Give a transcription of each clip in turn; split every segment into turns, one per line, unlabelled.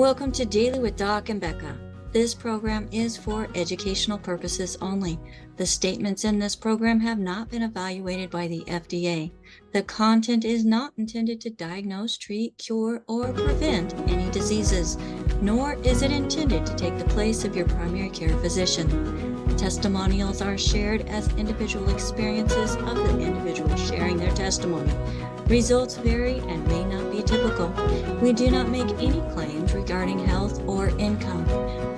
Welcome to Daily with Doc and Becca. This program is for educational purposes only. The statements in this program have not been evaluated by the FDA. The content is not intended to diagnose, treat, cure, or prevent any diseases, nor is it intended to take the place of your primary care physician. Testimonials are shared as individual experiences of the individual sharing their testimony. Results vary and may not be typical. We do not make any claims regarding health or income.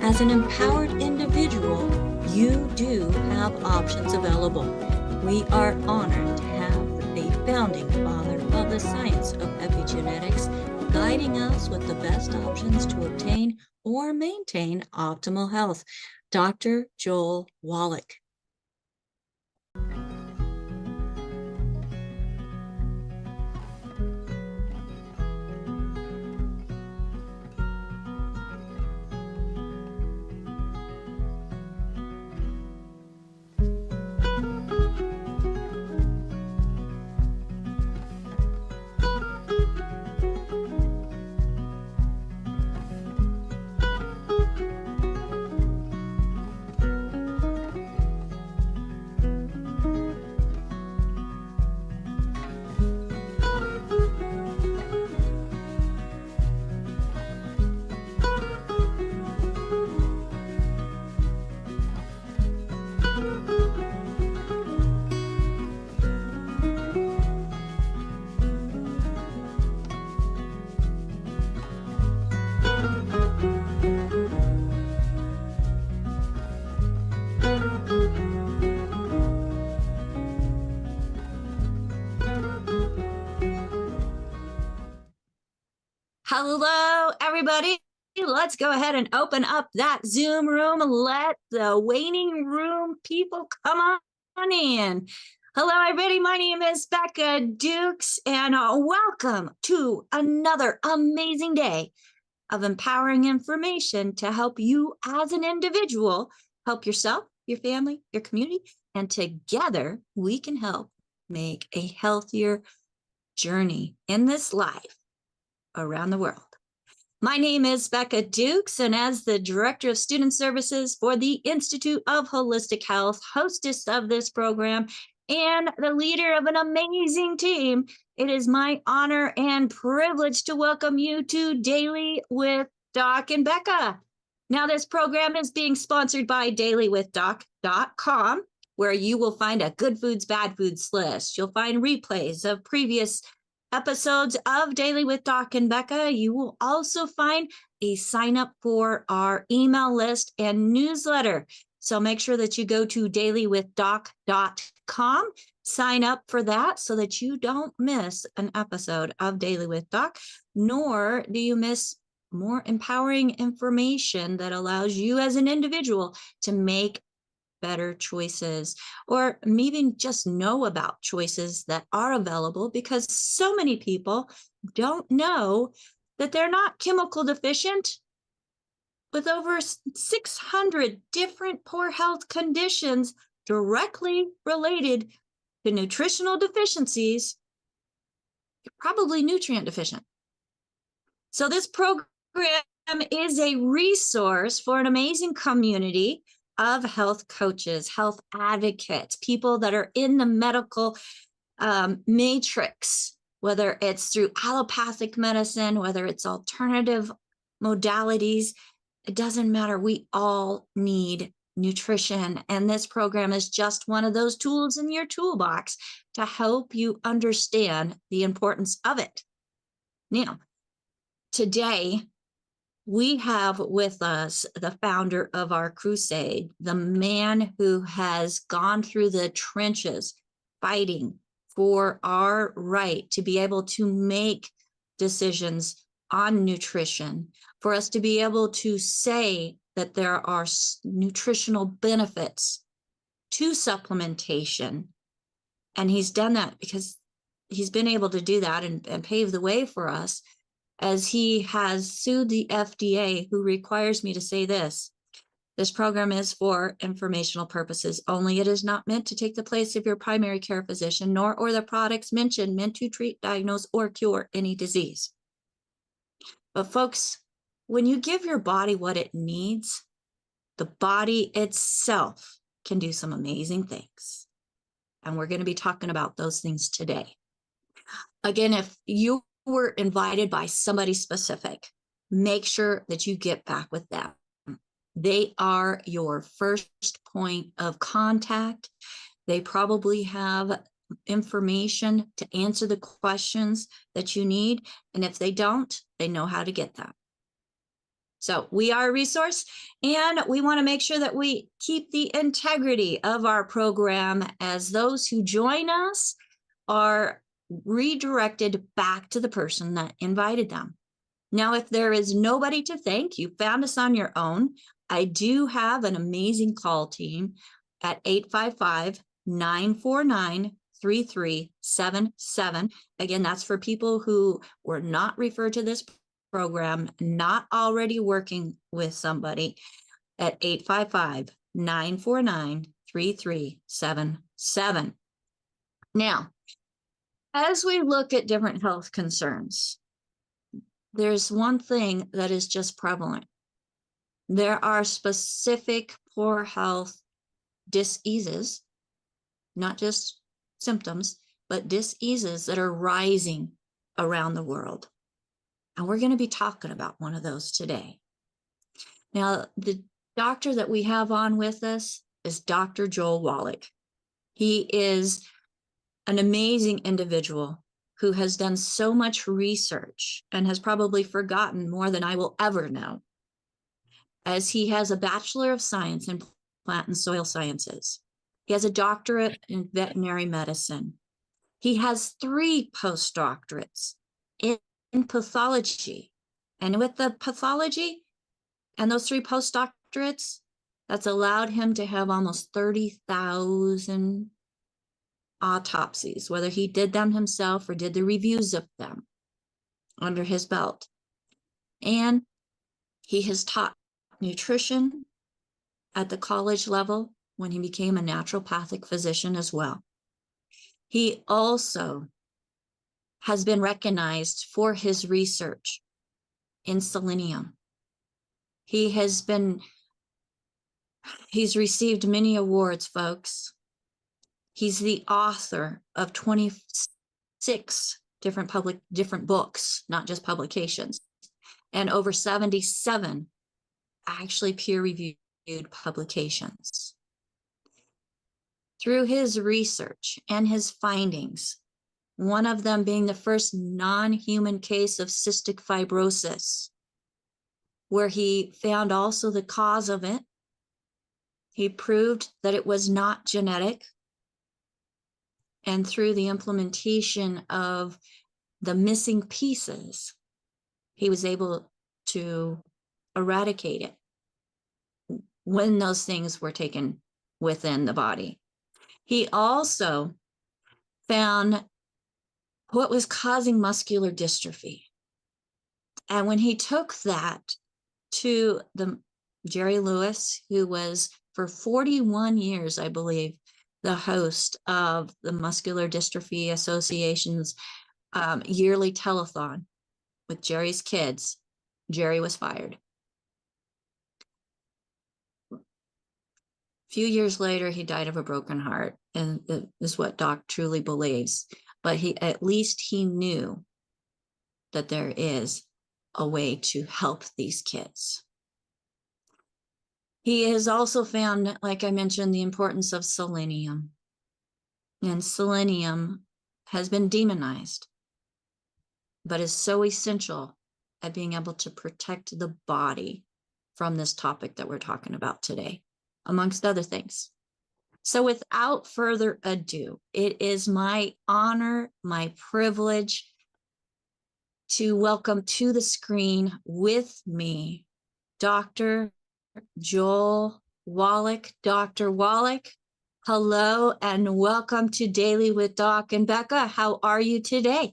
As an empowered individual, you do have options available. We are honored to have the founding father of the science of epigenetics guiding us with the best options to obtain or maintain optimal health, Dr. Joel Wallach. Hello, everybody. Let's go ahead and open up that Zoom room and let the waiting room people come on in. Hello, everybody. My name is Becca Dukes, and welcome to another amazing day of empowering information to help you as an individual, help yourself, your family, your community, and together we can help make a healthier journey in this life around the world. My name is Becca Dukes, and as the Director of Student Services for the Institute of Holistic Health, hostess of this program, and the leader of an amazing team, it is my honor and privilege to welcome you to Daily with Doc and Becca. Now, this program is being sponsored by dailywithdoc.com, where you will find a good foods, bad foods list. You'll find replays of previous episodes of Daily with Doc and Becca. You will also find a sign up for our email list and newsletter. So make sure that you go to dailywithdoc.com, sign up for that so that you don't miss an episode of Daily with Doc, nor do you miss more empowering information that allows you as an individual to make better choices, or maybe just know about choices that are available, because so many people don't know that they're not chemical deficient. With over 600 different poor health conditions directly related to nutritional deficiencies, you're probably nutrient deficient. So this program is a resource for an amazing community of health coaches, health advocates, people that are in the medical matrix, whether it's through allopathic medicine, whether it's alternative modalities, it doesn't matter. We all need nutrition. And this program is just one of those tools in your toolbox to help you understand the importance of it. Now, today, we have with us the founder of our crusade, the man who has gone through the trenches fighting for our right to be able to make decisions on nutrition, for us to be able to say that there are nutritional benefits to supplementation. And he's done that because he's been able to do that and pave the way for us, as he has sued the FDA, who requires me to say this. This program is for informational purposes only. It is not meant to take the place of your primary care physician, nor are the products mentioned meant to treat, diagnose, or cure any disease. But folks, when you give your body what it needs, the body itself can do some amazing things. And we're going to be talking about those things today. Again, if you were invited by somebody specific, make sure that you get back with them. They are your first point of contact. They probably have information to answer the questions that you need. And if they don't, they know how to get them. So we are a resource, and we want to make sure that we keep the integrity of our program, as those who join us are redirected back to the person that invited them. Now, if there is nobody to thank, you found us on your own, I do have an amazing call team at 855-949-3377. Again, that's for people who were not referred to this program, not already working with somebody, at 855-949-3377. Now, as we look at different health concerns, there's one thing that is just prevalent. There are specific poor health diseases, not just symptoms, but diseases that are rising around the world. And we're going to be talking about one of those today. Now, the doctor that we have on with us is Dr. Joel Wallach. He is an amazing individual who has done so much research and has probably forgotten more than I will ever know, as he has a Bachelor of Science in Plant and Soil Sciences. He has a doctorate in veterinary medicine. He has 3 postdoctorates in pathology. And with the pathology and those 3 postdoctorates, that's allowed him to have almost 30,000 autopsies, whether he did them himself or did the reviews of them, under his belt. And he has taught nutrition at the college level when he became a naturopathic physician as well. He also has been recognized for his research in selenium. He's received many awards, folks. He's the author of 26 different books, not just publications, and over 77 actually peer-reviewed publications. Through his research and his findings, one of them being the first non-human case of cystic fibrosis, where he found also the cause of it. He proved that it was not genetic. And through the implementation of the missing pieces, he was able to eradicate it when those things were taken within the body. He also found what was causing muscular dystrophy. And when he took that to the Jerry Lewis, who was for 41 years, I believe, the host of the Muscular Dystrophy Association's yearly telethon with Jerry's kids, Jerry was fired. A few years later, he died of a broken heart, and that is what Doc truly believes. But at least he knew that there is a way to help these kids. He has also found, like I mentioned, the importance of selenium. And selenium has been demonized, but is so essential at being able to protect the body from this topic that we're talking about today, amongst other things. So without further ado, it is my honor, my privilege to welcome to the screen with me, Dr. Joel Wallach. Dr. Wallach, hello and welcome to Daily with Doc and Becca. How are you today?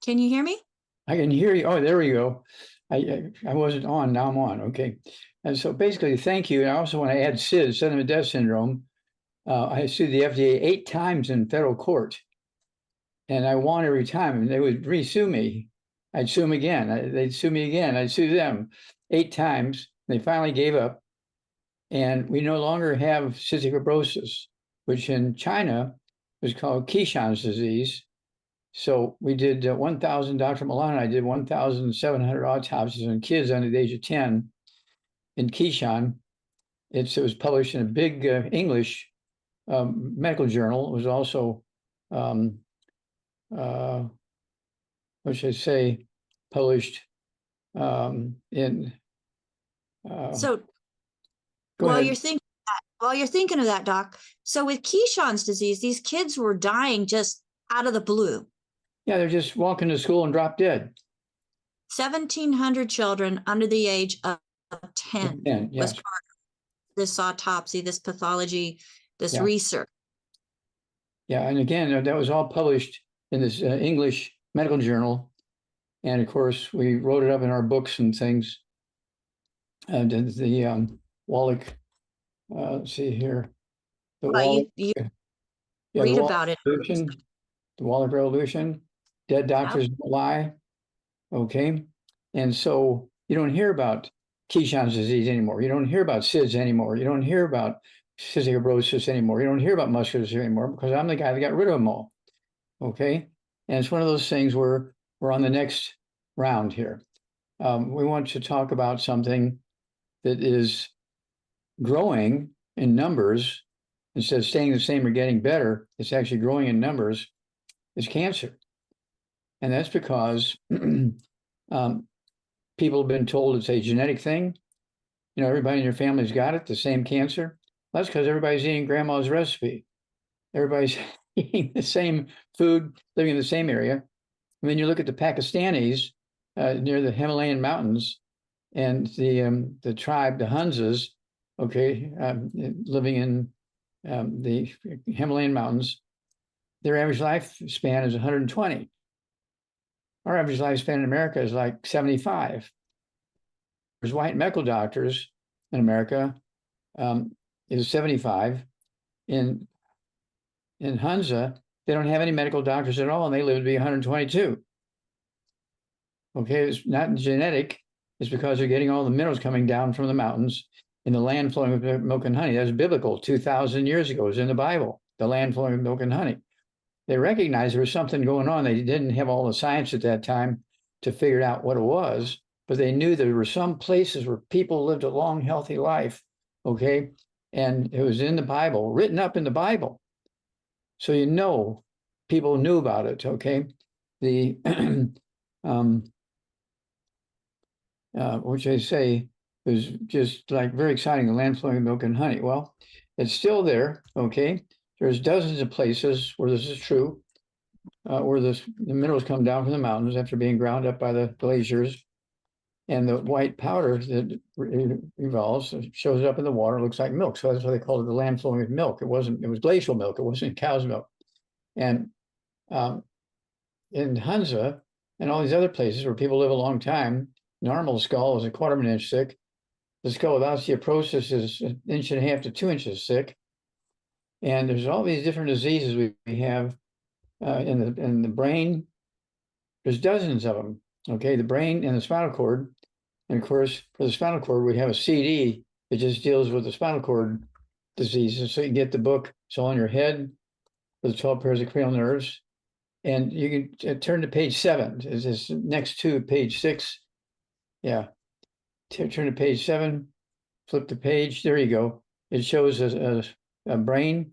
Can you hear me?
I can hear you. Oh, there we go. I wasn't on. Now I'm on. Okay. And so basically, thank you. And I also want to add SIDS, sudden death syndrome. I sued the FDA 8 times in federal court. And I won every time, and they would re-sue me. I'd sue them again. They'd sue me again. I'd sue them 8 times. They finally gave up. And we no longer have cystic fibrosis, which in China was called Keyson's disease. So we did 1,000, Dr. Milan and I did 1,700 autopsies on kids under the age of 10 in Keyshawn. It was published in a big English medical journal. It was also, what should I say, published in.
So
Go
while
ahead.
you're thinking of that, Doc, so with Keyson's disease, these kids were dying just out of the blue.
Yeah, they're just walking to school and drop dead.
1,700 children under the age of 10
10, yes.
was part of this autopsy, this pathology, this
Yeah.
research.
Yeah, and again, that was all published in this English medical journal. And of course, we wrote it up in our books and things. And the Wallach, let's see here. The Wallach,
You
yeah,
read
the Wallach
about it.
Revolution, the Wallach Revolution, dead doctors don't lie. Okay. And so you don't hear about Keyson's disease anymore. You don't hear about SIDS anymore. You don't hear about cystic fibrosis anymore. You don't hear about muscular dystrophy anymore because I'm the guy that got rid of them all. Okay. And it's one of those things where we're on the next round here. We want to talk about something that is growing in numbers instead of staying the same or getting better. It's actually growing in numbers. It's cancer. And that's because people have been told it's a genetic thing. You know, everybody in your family's got it, the same cancer. Well, that's because everybody's eating grandma's recipe. Everybody's eating the same food, living in the same area. And then you look at the Pakistanis near the Himalayan mountains and the tribe, the Hunzas, okay, living in the Himalayan mountains. Their average lifespan is 120. Our average lifespan in America is like 75. There's white medical doctors in America is 75. In Hunza, they don't have any medical doctors at all, and they live to be 122. Okay, it's not genetic. It's because they're getting all the minerals coming down from the mountains in the land flowing with milk and honey. That's biblical. 2,000 years ago, it was in the Bible, the land flowing with milk and honey. They recognized there was something going on. They didn't have all the science at that time to figure out what it was, but they knew there were some places where people lived a long, healthy life, okay? And it was in the Bible, written up in the Bible. So you know, people knew about it, okay? The, which I say was just like very exciting, the land flowing with milk and honey. Well, it's still there, okay? There's dozens of places where this is true, where the minerals come down from the mountains after being ground up by the glaciers. And the white powder that evolves shows up in the water, looks like milk. So that's why they called it the land flowing with milk. It was glacial milk. It wasn't cow's milk. And in Hunza and all these other places where people live a long time, normal skull is a 1/4 of an inch thick. The skull with osteoporosis is 1.5 inches to 2 inches thick. And there's all these different diseases we have in the brain. There's dozens of them. Okay, the brain and the spinal cord. And of course, for the spinal cord, we have a CD that just deals with the spinal cord diseases. So you get the book, it's all in your head for the 12 pairs of cranial nerves. And you can turn to page 7. It's next to page 6. Yeah. Turn to page 7, flip the page. There you go. It shows a brain,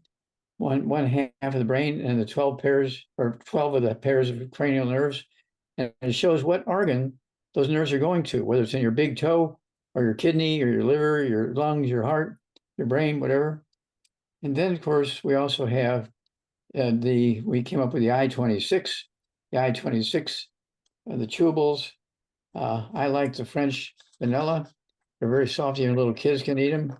one half of the brain, and the 12 pairs or 12 of the pairs of cranial nerves. And it shows what organ those nerves are going to, whether it's in your big toe or your kidney or your liver, your lungs, your heart, your brain, whatever. And then, of course, we also have we came up with the I-26, the I-26, the chewables. I like the French vanilla. They're very soft, even little kids can eat them.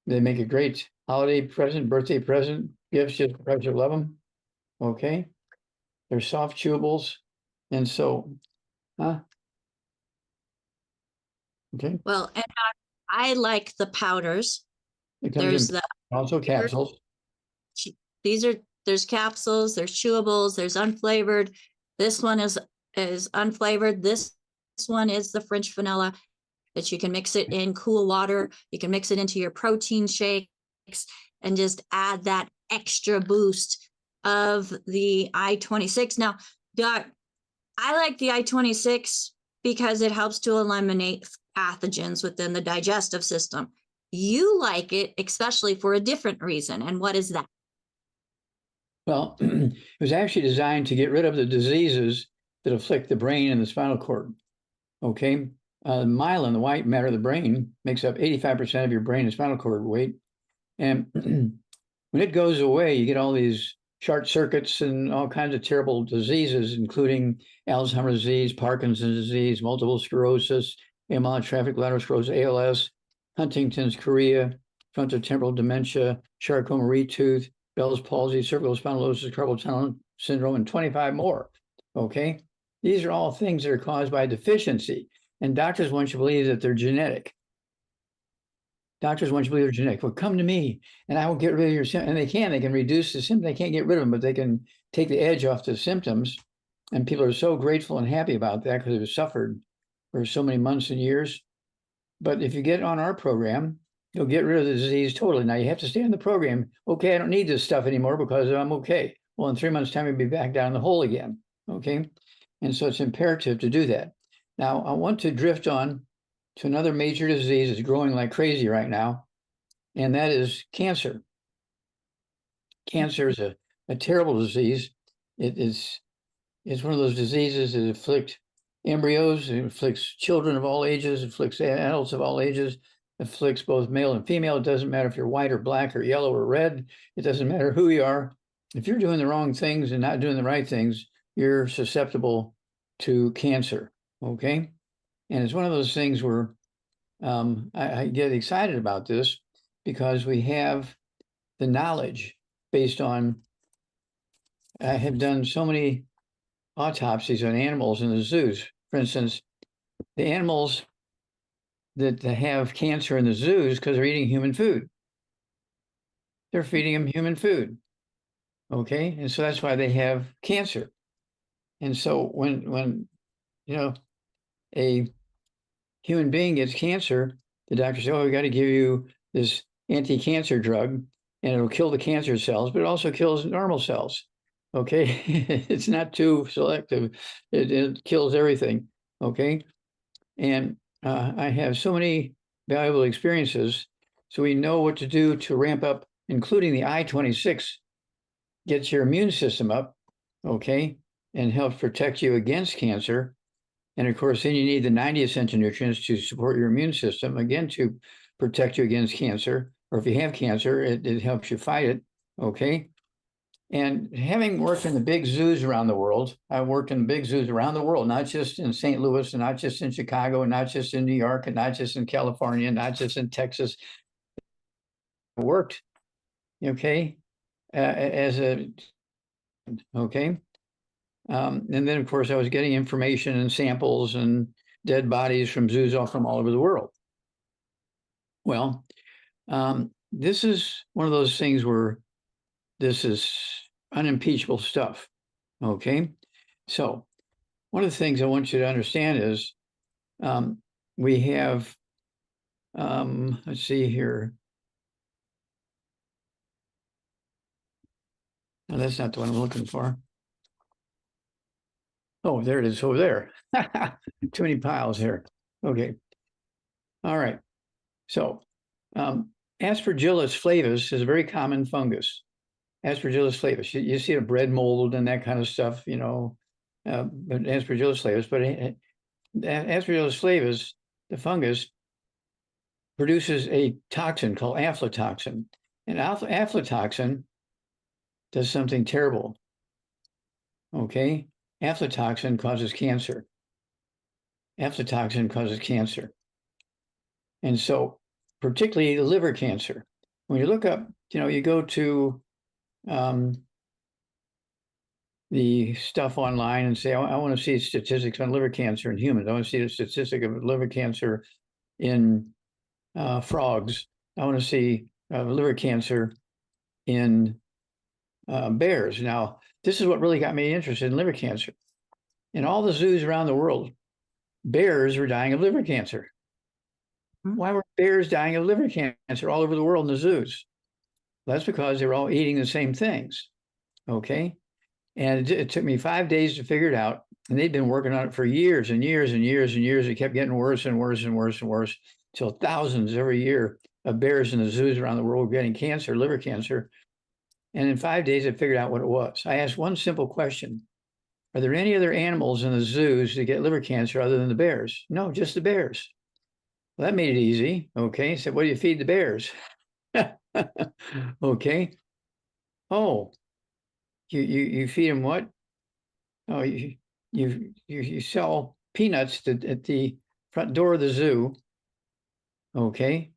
They make a great holiday present, birthday present, gifts just because you love them. Okay. They're soft chewables. And so, okay.
Well, and I like the powders.
It comes
There's
in also capsules.
these are There's capsules, there's chewables, there's unflavored. This one is unflavored. This one is the French vanilla that you can mix it in cool water. You can mix it into your protein shakes and just add that extra boost of the I-26. Now, Doc, I like the I-26 because it helps to eliminate pathogens within the digestive system. You like it, especially for a different reason. And what is that?
Well, it was actually designed to get rid of the diseases that afflict the brain and the spinal cord. Okay. Myelin, the white matter of the brain, makes up 85% of your brain and spinal cord weight. And when it goes away, you get all these short circuits and all kinds of terrible diseases, including Alzheimer's disease, Parkinson's disease, multiple sclerosis, amyotrophic lateral sclerosis, ALS, Huntington's chorea, frontotemporal dementia, Charcot-Marie-Tooth, Bell's palsy, cervical spondylosis, carpal tunnel syndrome, and 25 more. Okay. These are all things that are caused by deficiency. And doctors want you to believe that they're genetic. Doctors want you to believe they're genetic. Well, come to me and I will get rid of your symptoms. And they can reduce the symptoms. They can't get rid of them, but they can take the edge off the symptoms. And people are so grateful and happy about that because they've suffered for so many months and years. But if you get on our program, you'll get rid of the disease totally. Now you have to stay on the program. Okay, I don't need this stuff anymore because I'm okay. Well, in 3 months' time, you'll be back down the hole again. Okay. And so it's imperative to do that. Now, I want to drift on to another major disease that's growing like crazy right now, and that is cancer. Cancer is a terrible disease. It's one of those diseases that afflict embryos, it afflicts children of all ages, afflicts adults of all ages, afflicts both male and female. It doesn't matter if you're white or black or yellow or red. It doesn't matter who you are. If you're doing the wrong things and not doing the right things, you're susceptible to cancer. Okay. And it's one of those things where I get excited about this because we have the knowledge based on, I have done so many autopsies on animals in the zoos. For instance, the animals that have cancer in the zoos because they're eating human food. They're feeding them human food. Okay. And so that's why they have cancer. And so when a human being gets cancer, the doctor says, oh, we got to give you this anti-cancer drug and it'll kill the cancer cells, but it also kills normal cells. Okay. It's not too selective. It kills everything. Okay. And I have so many valuable experiences. So we know what to do to ramp up, including the I-26, gets your immune system up. Okay. And helps protect you against cancer. And of course, then you need the 90 essential nutrients to support your immune system, again, to protect you against cancer. Or if you have cancer, it helps you fight it. Okay. And having worked in the big zoos around the world, I've worked in big zoos around the world, not just in St. Louis, and not just in Chicago, and not just in New York, and not just in California, and not just in Texas. I worked, okay, okay. And then, of course, I was getting information and samples and dead bodies from zoos from all over the world. Well, this is one of those things where this is unimpeachable stuff. Okay. So one of the things I want you to understand is we have, let's see here. No, that's not the one I'm looking for. Oh, there it is over there. Too many piles here. Okay. All right. So Aspergillus flavus is a very common fungus. Aspergillus flavus. You see a bread mold and that kind of stuff, but Aspergillus flavus. But Aspergillus flavus, the fungus, produces a toxin called aflatoxin. And aflatoxin does something terrible. Okay? Aflatoxin causes cancer. Aflatoxin causes cancer. And so, particularly liver cancer. When you look up, you go to the stuff online and say, I want to see statistics on liver cancer in humans. I want to see the statistic of liver cancer in frogs. I want to see liver cancer in bears. Now, this is what really got me interested in liver cancer. In all the zoos around the world, bears were dying of liver cancer. Why were bears dying of liver cancer all over the world in the zoos? Well, that's because they were all eating the same things. Okay. And it took me 5 days to figure it out. And they'd been working on it for years and years and years and years. It kept getting worse and worse and worse and worse until thousands every year of bears in the zoos around the world were getting cancer, liver cancer. And in 5 days, I figured out what it was. I asked one simple question. Are there any other animals in the zoos that get liver cancer other than the bears? No, just the bears. Well, that made it easy. Okay. So what do you feed the bears? Okay. Oh, you feed them what? Oh, you sell peanuts at the front door of the zoo, okay,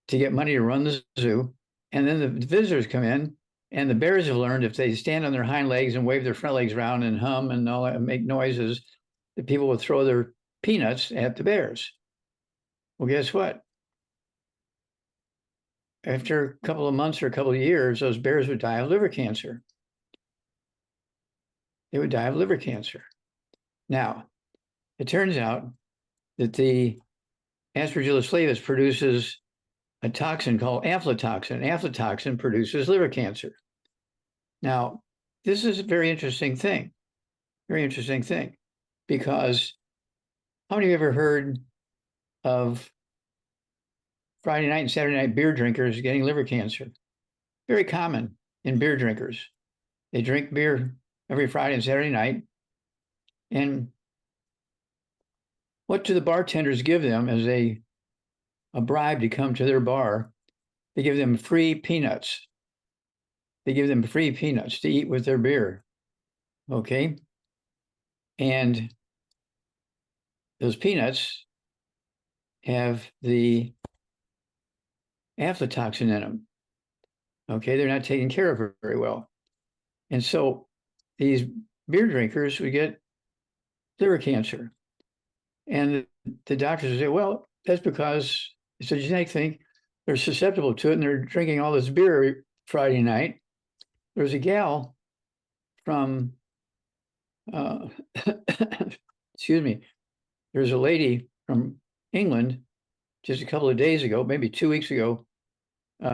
to get money to run the zoo. And then the visitors come in, and the bears have learned if they stand on their hind legs and wave their front legs around and hum and all that and make noises, the people will throw their peanuts at the bears. Well, guess what? After a couple of months or a couple of years, those bears would die of liver cancer. They would die of liver cancer. Now, it turns out that the Aspergillus flavus produces a toxin called aflatoxin. Aflatoxin produces liver cancer. Now, this is a very interesting thing, because how many of you ever heard of Friday night and Saturday night beer drinkers getting liver cancer? Very common in beer drinkers. They drink beer every Friday and Saturday night. And what do the bartenders give them as a bribe to come to their bar? They give them free peanuts. They give them free peanuts to eat with their beer. Okay. And those peanuts have the aflatoxin in them. Okay. They're not taken care of very well. And so these beer drinkers would get liver cancer. And the doctors would say, well, that's because it's a genetic thing. They're susceptible to it, and they're drinking all this beer Friday night. There's a gal from, excuse me, there's a lady from England just a couple of days ago, maybe 2 weeks ago.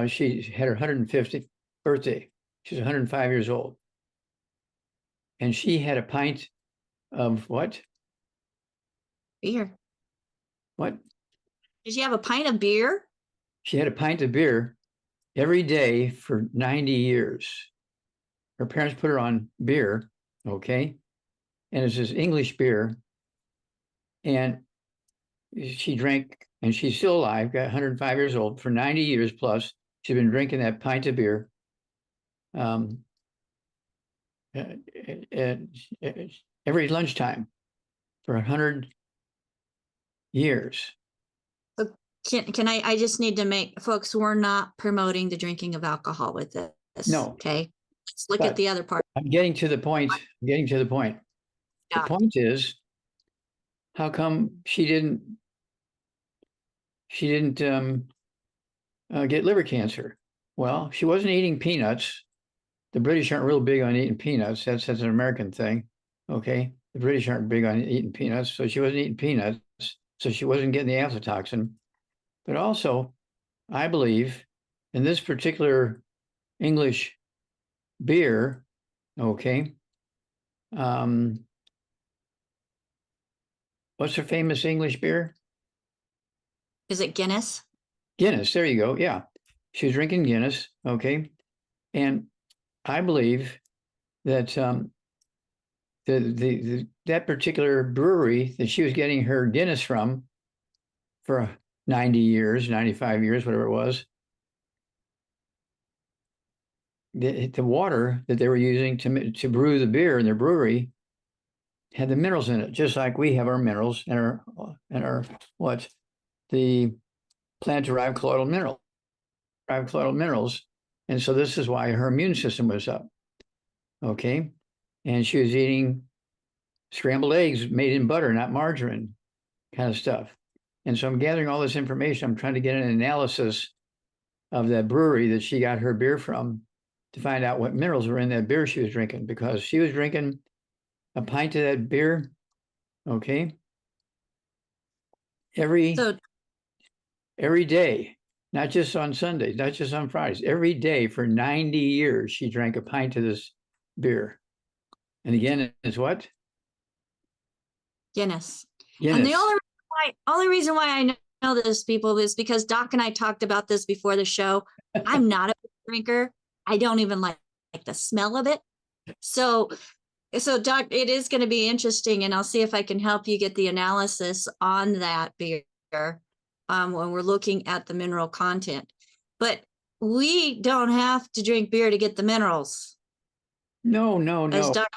She had her 150th birthday. She's 105 years old. And she had a pint of what?
Beer.
What?
Did you have a pint of beer?
She had a pint of beer every day for 90 years. Her parents put her on beer, okay? And it's this English beer. And she drank, and she's still alive, got 105 years old, for 90 years plus. She's been drinking that pint of beer every lunchtime for 100 years.
Can I just need to make, folks, we're not promoting the drinking of alcohol with this.
No.
Okay. Let's look at the other part.
I'm getting to the point.
Yeah.
The point is, how come she didn't get liver cancer? Well, she wasn't eating peanuts. The British aren't real big on eating peanuts. That's an American thing. Okay. The British aren't big on eating peanuts. So she wasn't eating peanuts. So she wasn't getting the aflatoxin. But also, I believe in this particular English beer, okay, what's her famous English beer?
Is it Guinness?
Guinness, there you go. Yeah. She was drinking Guinness, okay. And I believe that that particular brewery that she was getting her Guinness from for 90 years, 95 years, whatever it was, the water that they were using to brew the beer in their brewery had the minerals in it, just like we have our minerals and our what? The plant-derived colloidal minerals. And so this is why her immune system was up. Okay. And she was eating scrambled eggs made in butter, not margarine, kind of stuff. And so I'm gathering all this information. I'm trying to get an analysis of that brewery that she got her beer from. to find out what minerals were in that beer she was drinking, because she was drinking a pint of that beer, okay, every
So
day, not just on Sundays, not just on Fridays, every day for 90 years, she drank a pint of this beer. And again, it's what?
Guinness.
Guinness.
And the only reason why I know this, people, is because Doc and I talked about this before the show. I'm not a drinker. I don't even like the smell of it. So Doc, it is going to be interesting, and I'll see if I can help you get the analysis on that beer when we're looking at the mineral content. But we don't have to drink beer to get the minerals.
No, no,
As
no.
Doc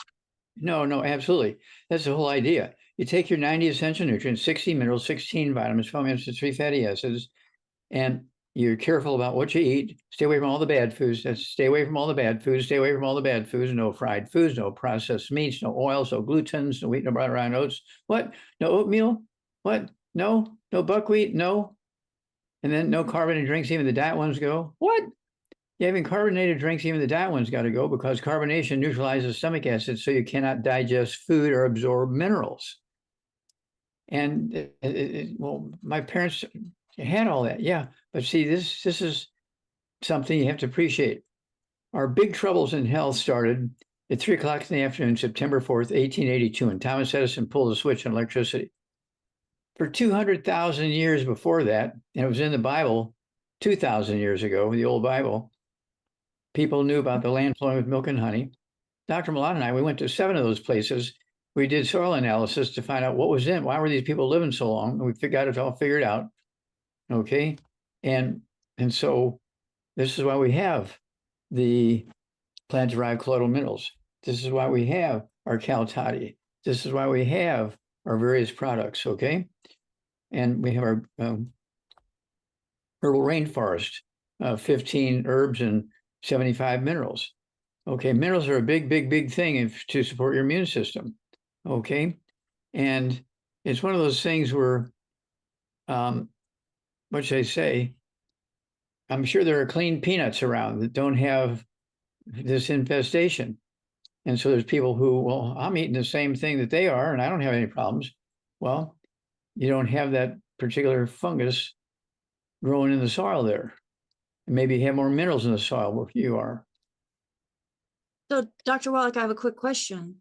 No, absolutely. That's the whole idea. You take your 90 essential nutrients, 60 minerals, 16 vitamins, 12 minutes to 3 fatty acids, and you're careful about what you eat. Stay away from all the bad foods. Stay away from all the bad foods. Stay away from all the bad foods. No fried foods, no processed meats, no oils, no glutens, no wheat, no brown rye oats. What? No oatmeal? What? No buckwheat? No. And then no carbonated drinks, even the diet ones go. What? Yeah, even carbonated drinks, even the diet ones got to go, because carbonation neutralizes stomach acid, so you cannot digest food or absorb minerals. And well, my parents had all that, yeah. But see, this is something you have to appreciate. Our big troubles in health started at 3 o'clock in the afternoon, September 4th, 1882, and Thomas Edison pulled the switch on electricity. For 200,000 years before that, and it was in the Bible 2,000 years ago, the old Bible, people knew about the land flowing with milk and honey. Dr. Milan and I, we went to 7 of those places. We did soil analysis to find out what was in, why were these people living so long? And we got it all figured out. Okay. And so this is why we have the plant-derived colloidal minerals. This is why we have our Cal Toddy. This is why we have our various products. Okay. And we have our herbal rainforest, 15 herbs and 75 minerals. Okay, minerals are a big thing to support your immune system. Okay, and it's one of those things where, what should I say? I'm sure there are clean peanuts around that don't have this infestation. And so there's people who, well, I'm eating the same thing that they are, and I don't have any problems. Well, you don't have that particular fungus growing in the soil there. And maybe you have more minerals in the soil where you are.
So, Dr. Wallach, I have a quick question.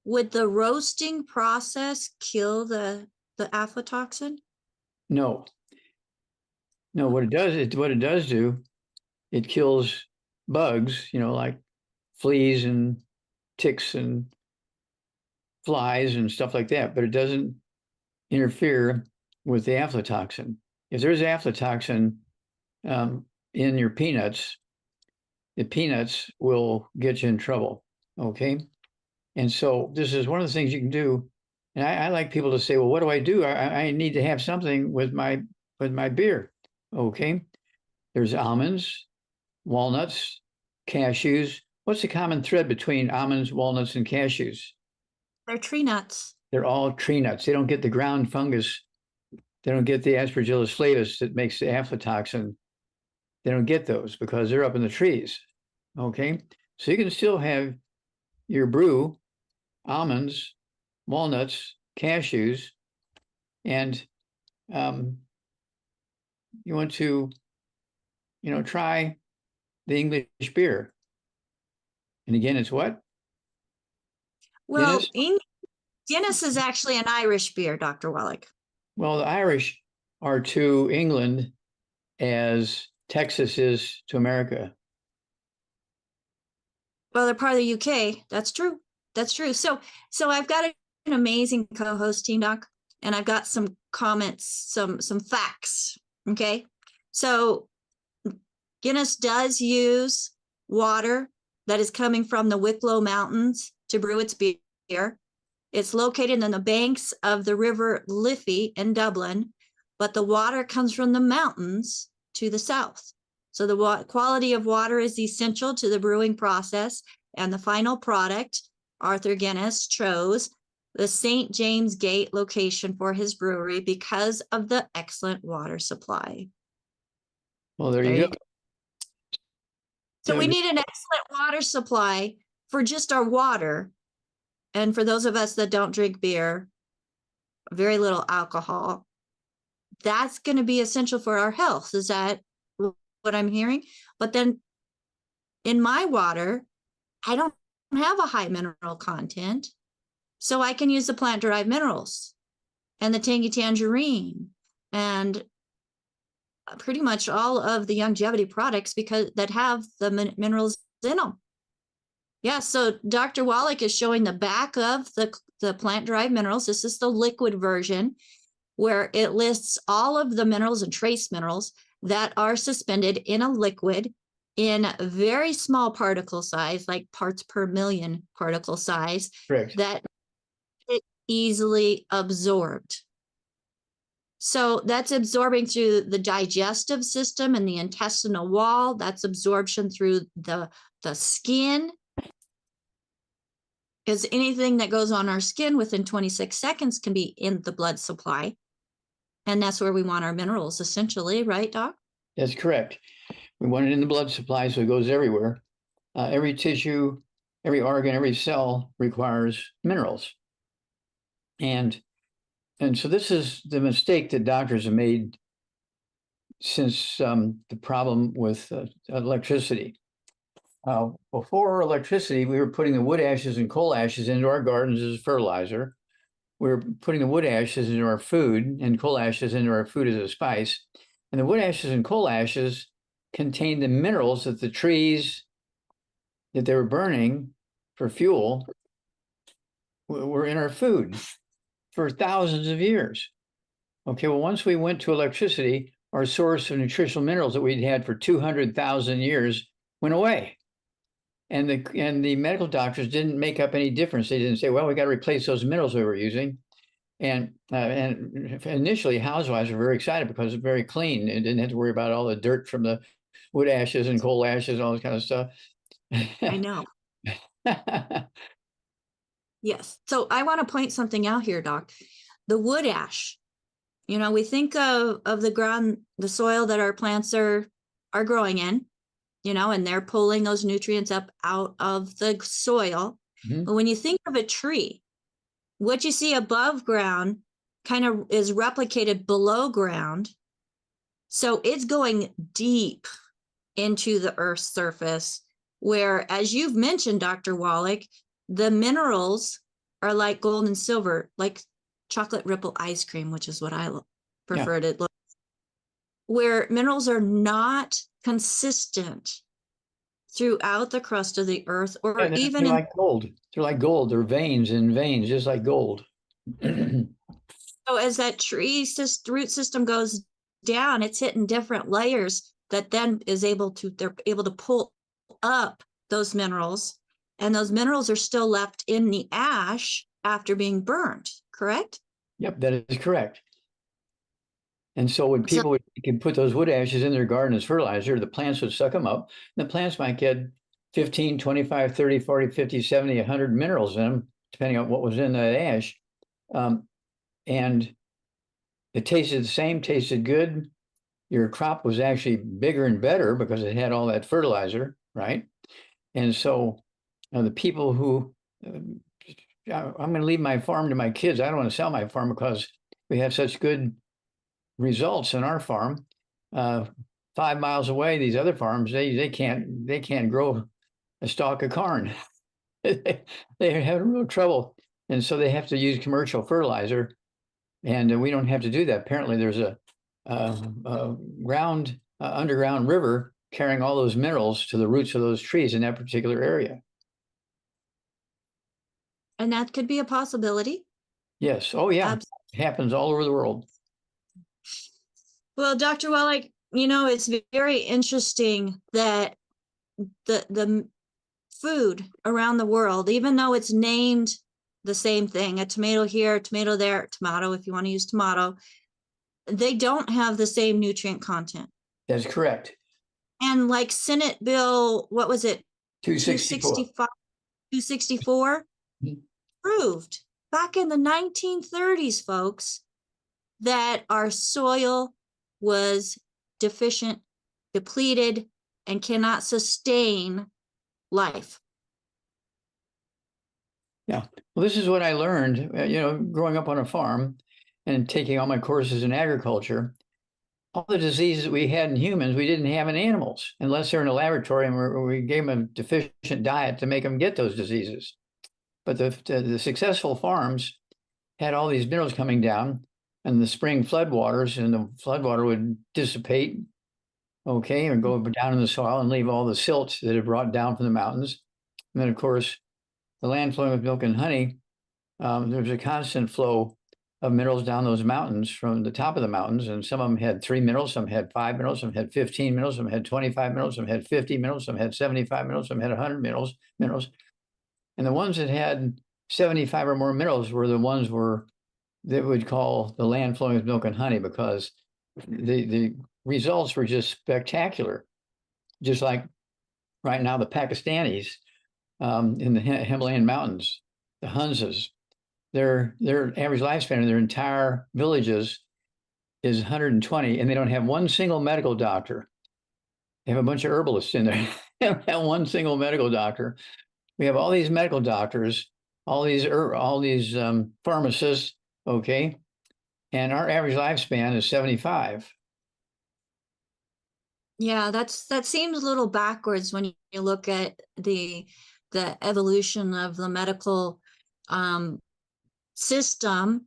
Would the roasting process kill the aflatoxin?
No. What it does do, it kills bugs, like fleas and ticks and flies and stuff like that, but it doesn't interfere with the aflatoxin. If there's aflatoxin in your peanuts, the peanuts will get you in trouble. Okay. And so this is one of the things you can do. And I like people to say, well, what do I do? I need to have something with my beer. Okay. There's almonds, walnuts, cashews. What's the common thread between almonds, walnuts, and cashews?
They're tree nuts.
They're all tree nuts. They don't get the ground fungus. They don't get the Aspergillus flavus that makes the aflatoxin. They don't get those because they're up in the trees. Okay. So you can still have your brew, almonds, walnuts, cashews, and you want to, try the English beer. And again, it's what?
Well,
Guinness?
Guinness is actually an Irish beer, Dr. Wallach.
Well, the Irish are to England as Texas is to America.
Well, they're part of the UK. That's true. That's true. So I've got an amazing co-host, Team Doc, and I've got some comments, some facts. Okay. So Guinness does use water that is coming from the Wicklow Mountains to brew its beer. It's located in the banks of the River Liffey in Dublin, but the water comes from the mountains to the south. So the quality of water is essential to the brewing process, and the final product, Arthur Guinness chose the St. James Gate location for his brewery because of the excellent water supply.
Well, there you go.
So we
Yeah.
need an excellent water supply for just our water. And for those of us that don't drink beer, very little alcohol, that's going to be essential for our health. Is that what I'm hearing? But then in my water, I don't have a high mineral content. So I can use the plant-derived minerals and the tangy tangerine and pretty much all of the longevity products because that have the minerals in them. Yeah, so Dr. Wallach is showing the back of the plant-derived minerals. This is the liquid version where it lists all of the minerals and trace minerals that are suspended in a liquid in very small particle size, like parts per million particle size,
Correct.
that it easily absorbed. So that's absorbing through the digestive system and the intestinal wall. That's absorption through the skin. Because anything that goes on our skin within 26 seconds can be in the blood supply. And that's where we want our minerals, essentially, right, Doc?
That's correct. We want it in the blood supply, so it goes everywhere. Every tissue, every organ, every cell requires minerals. And so this is the mistake that doctors have made since the problem with electricity. Before electricity, we were putting the wood ashes and coal ashes into our gardens as fertilizer. We were putting the wood ashes into our food and coal ashes into our food as a spice. And the wood ashes and coal ashes contained the minerals that the trees that they were burning for fuel were in our food for thousands of years. Okay, well, once we went to electricity, our source of nutritional minerals that we'd had for 200,000 years went away. And the medical doctors didn't make up any difference. They didn't say, well, we got to replace those minerals we were using. And initially, housewives were very excited because it's very clean. It didn't have to worry about all the dirt from the wood ashes and coal ashes and all this kind of stuff.
I know. Yes. So I want to point something out here, Doc. The wood ash. You know, we think of the ground, the soil that our plants are growing in, you know, and they're pulling those nutrients up out of the soil.
Mhm.
But when you think of a tree, what you see above ground kind of is replicated below ground. So it's going deep into the earth's surface, where, as you've mentioned, Dr. Wallach, the minerals are like gold and silver, like chocolate ripple ice cream, which is what I prefer to look, where minerals are not consistent throughout the crust of the earth, or
Yeah,
even
they're like gold. They're like gold. They're veins in veins, just like gold.
so as that root system goes down, it's hitting different layers that then they're able to pull up those minerals, and those minerals are still left in the ash after being burned, correct?
Yep, that is correct. And so when people can put those wood ashes in their garden as fertilizer, the plants would suck them up. And the plants might get 15, 25, 30, 40, 50, 70, 100 minerals in them, depending on what was in that ash. And it tasted the same, tasted good. Your crop was actually bigger and better because it had all that fertilizer, right? And so the people who, I'm going to leave my farm to my kids. I don't want to sell my farm because we have such good results in our farm. 5 miles away, these other farms, they can't grow a stalk of corn. They're having real trouble, and so they have to use commercial fertilizer, and we don't have to do that. Apparently, there's a underground river carrying all those minerals to the roots of those trees in that particular area.
And that could be a possibility.
Yes. Oh, yeah. It happens all over the world.
Well, Dr. Wallach, you know, it's very interesting that the food around the world, even though it's named the same thing, a tomato here, a tomato there, tomato if you want to use tomato, they don't have the same nutrient content.
That's correct.
And like Senate Bill, what was it?
264.
264 proved back in the 1930s, folks, that our soil was deficient, depleted, and cannot sustain life.
Yeah. Well, this is what I learned, growing up on a farm and taking all my courses in agriculture. All the diseases we had in humans, we didn't have in animals, unless they're in a laboratory and we gave them a deficient diet to make them get those diseases. But the successful farms had all these minerals coming down, and the spring floodwaters, and the floodwater would dissipate, okay, and go down in the soil and leave all the silt that it brought down from the mountains. And then, of course, the land flowing with milk and honey, there's a constant flow of minerals down those mountains from the top of the mountains. And some of them had 3 minerals, some had 5 minerals, some had 15 minerals, some had 25 minerals, some had 50 minerals, some had 75 minerals, some had 100 minerals. And the ones that had 75 or more minerals were the ones that would call the land flowing with milk and honey, because the results were just spectacular. Just like right now, the Pakistanis in the Himalayan mountains, the Hunzas, their average lifespan of their entire villages is 120, and they don't have one single medical doctor. They have a bunch of herbalists in there. They don't have one single medical doctor. We have all these medical doctors, all these pharmacists, okay, and our average lifespan is 75.
Yeah, that seems a little backwards when you look at the evolution of the medical system.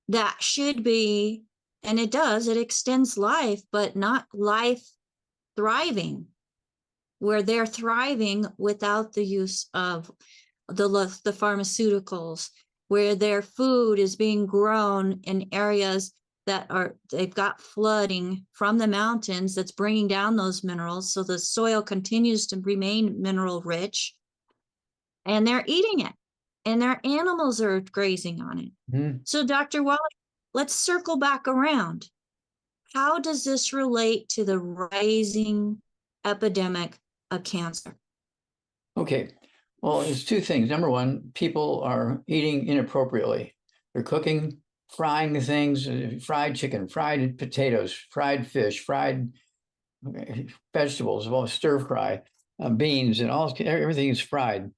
That should be, and it does, it extends life, but not life thriving, where they're thriving without the use of the pharmaceuticals, where their food is being grown in areas that they've got flooding from the mountains that's bringing down those minerals, so the soil continues to remain mineral rich, and they're eating it, and their animals are grazing on it. Mm-hmm. So Dr. Wallach, let's circle back around. How does this relate to the rising epidemic of cancer?
Okay, well, it's 2 things. Number one, people are eating inappropriately. They're cooking, frying things, fried chicken, fried potatoes, fried fish, fried vegetables, well, stir fry, beans, and everything is fried.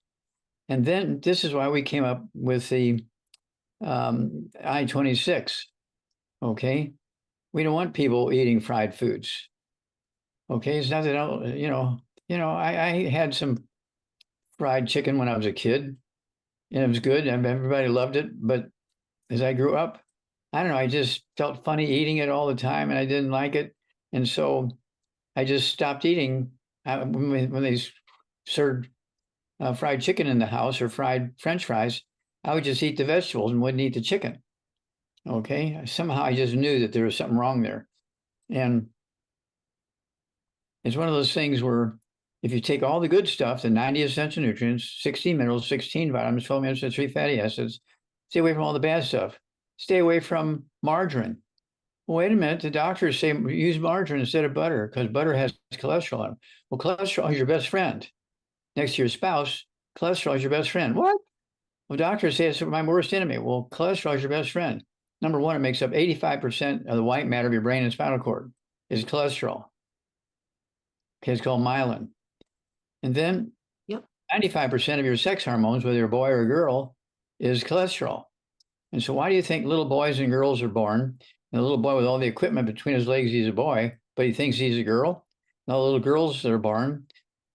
And then this is why we came up with the I-26. Okay, we don't want people eating fried foods. Okay, it's not that I had some fried chicken when I was a kid, and it was good, and everybody loved it. But as I grew up, I don't know, I just felt funny eating it all the time, and I didn't like it, and so I just stopped eating when they served fried chicken in the house or fried French fries. I would just eat the vegetables and wouldn't eat the chicken. Okay, somehow I just knew that there was something wrong there, and it's one of those things where if you take all the good stuff, the 90 essential nutrients, 16 minerals, 16 vitamins, 12 minerals, and 3 fatty acids, stay away from all the bad stuff. Stay away from margarine. Well, wait a minute, the doctors say use margarine instead of butter because butter has cholesterol in it. Well, cholesterol is your best friend. Next to your spouse, cholesterol is your best friend. What? Well, doctors say it's my worst enemy. Well, cholesterol is your best friend. Number one, it makes up 85% of the white matter of your brain and spinal cord is cholesterol. Okay, it's called myelin. And then 95% of your sex hormones, whether you're a boy or a girl, is cholesterol. And so why do you think little boys and girls are born? And a little boy with all the equipment between his legs, he's a boy, but he thinks he's a girl. And all the little girls that are born,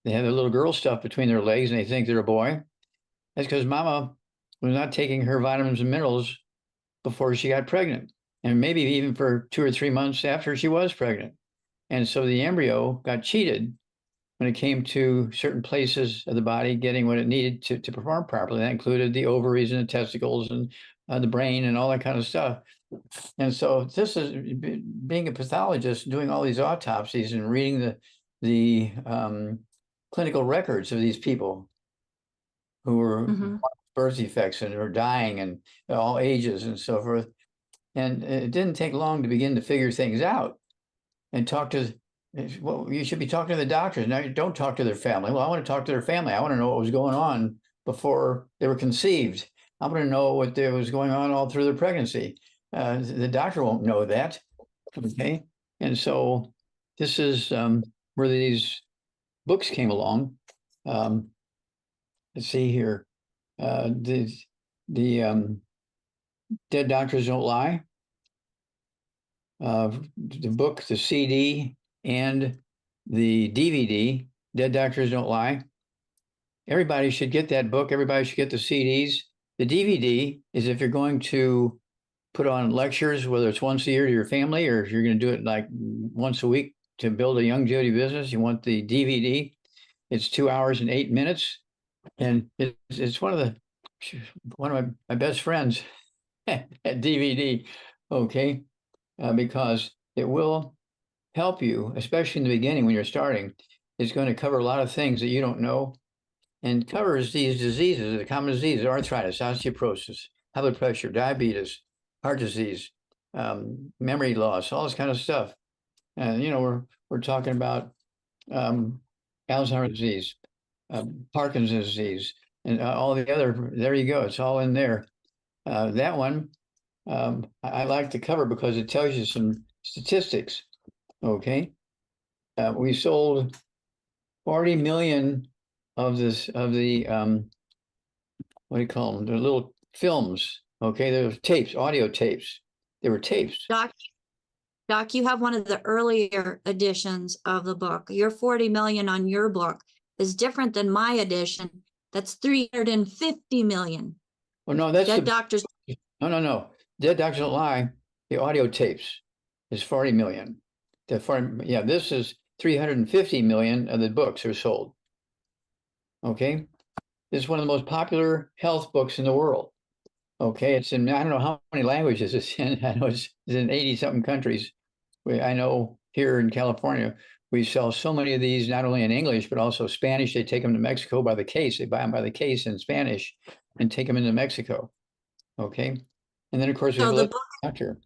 they have their little girl stuff between their legs and they think they're a boy. That's because mama was not taking her vitamins and minerals before she got pregnant. And maybe even for 2 or 3 months after she was pregnant. And so the embryo got cheated when it came to certain places of the body getting what it needed to perform properly. That included the ovaries and the testicles and the brain and all that kind of stuff. And so this is being a pathologist, doing all these autopsies and reading the clinical records of these people who were birth defects and were dying and all ages and so forth. And it didn't take long to begin to figure things out and talk to, well, you should be talking to the doctors. Now, you don't talk to their family. Well, I want to talk to their family. I want to know what was going on before they were conceived. I want to know what was going on all through their pregnancy. The doctor won't know that. Okay. And so this is where these books came along. Let's see here. The Dead Doctors Don't Lie. The book, the CD, and the DVD, Dead Doctors Don't Lie. Everybody should get that book. Everybody should get the CDs. The DVD is if you're going to put on lectures, whether it's once a year to your family or if you're going to do it like once a week to build a longevity business, you want the DVD. It's 2 hours and 8 minutes. And it's one of my best friends at DVD, okay, because it will help you, especially in the beginning when you're starting. It's going to cover a lot of things that you don't know and covers these diseases, the common diseases: arthritis, osteoporosis, high blood pressure, diabetes, heart disease, memory loss, all this kind of stuff. And, you know, we're talking about Alzheimer's disease, Parkinson's disease, and all the other, there you go. It's all in there. That one, I like to cover because it tells you some statistics. Okay. We sold 40 million of the what do you call them? They're little films. Okay. They were tapes, audio tapes. They were tapes.
Doc, you have one of the earlier editions of the book. Your 40 million on your book is different than my edition. That's 350 million.
Well, no, that's
Dead Doctors.
No. Dead Doctors Don't Lie. The audio tapes is 40 million. Yeah, this is 350 million of the books are sold. Okay. This is one of the most popular health books in the world. Okay. It's in, I don't know how many languages it's in. I know it's in 80 something countries. I know here in California, we sell so many of these, not only in English, but also Spanish. They take them to Mexico by the case. They buy them by the case in Spanish and take them into Mexico. Okay. And then, of course, we have a doctor.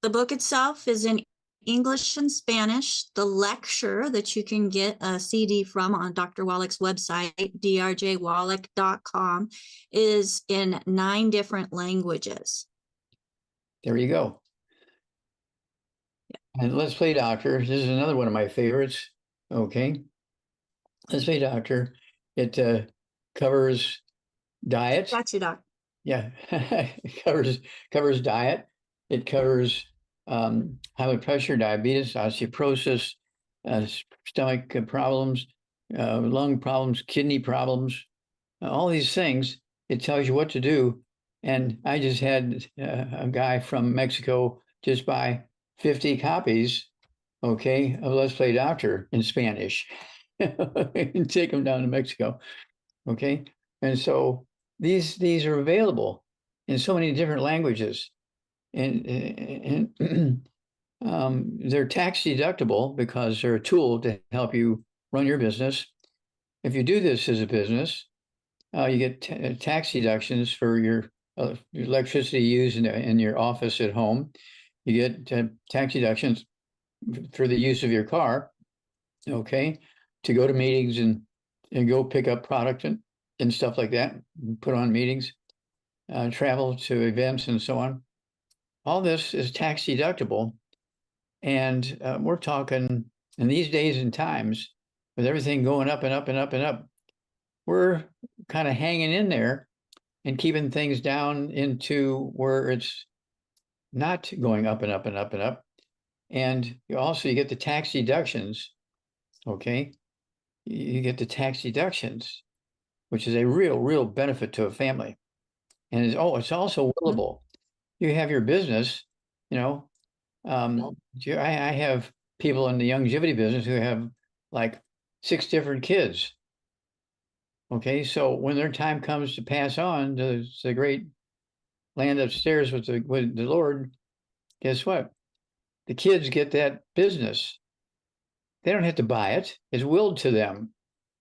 The book itself is in English and Spanish. The lecture that you can get a CD from on Dr. Wallach's website, drjwallach.com, is in 9 different languages.
There you go. Yeah. And Let's Play Doctor. This is another one of my favorites. Okay. Let's Play Doctor. It covers diet.
Got you, Doc.
Yeah, it covers diet. It covers high blood pressure, diabetes, osteoporosis, stomach problems, lung problems, kidney problems, all these things. It tells you what to do. And I just had a guy from Mexico just buy 50 copies, okay, of Let's Play Doctor in Spanish and take them down to Mexico, okay? And so these are available in so many different languages, and they're tax deductible because they're a tool to help you run your business. If you do this as a business, you get tax deductions for your electricity used in your office at home. You get tax deductions for the use of your car, okay, to go to meetings and go pick up product and stuff like that, put on meetings, travel to events and so on. All this is tax deductible. And we're talking in these days and times with everything going up and up and up and up, we're kind of hanging in there and keeping things down into where it's not going up and up and up and up. And you get the tax deductions, okay? You get the tax deductions, which is a real benefit to a family. And it's also willable. You have your business, you know. I have people in the longevity business who have like 6 different kids. Okay, so when their time comes to pass on to the great land upstairs with the Lord, guess what? The kids get that business. They don't have to buy it. It's willed to them.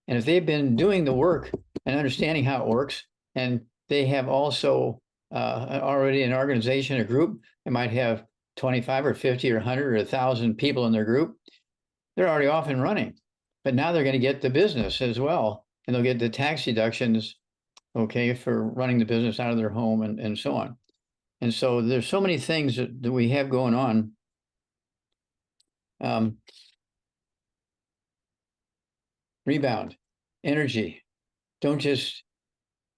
And if they've been doing the work and understanding how it works, and they have also already an organization, a group, they might have 25 or 50 or 100 or 1,000 people in their group, they're already off and running. But now they're going to get the business as well, and they'll get the tax deductions, okay, for running the business out of their home and so on. And so there's so many things that we have going on. rebound, energy. Don't just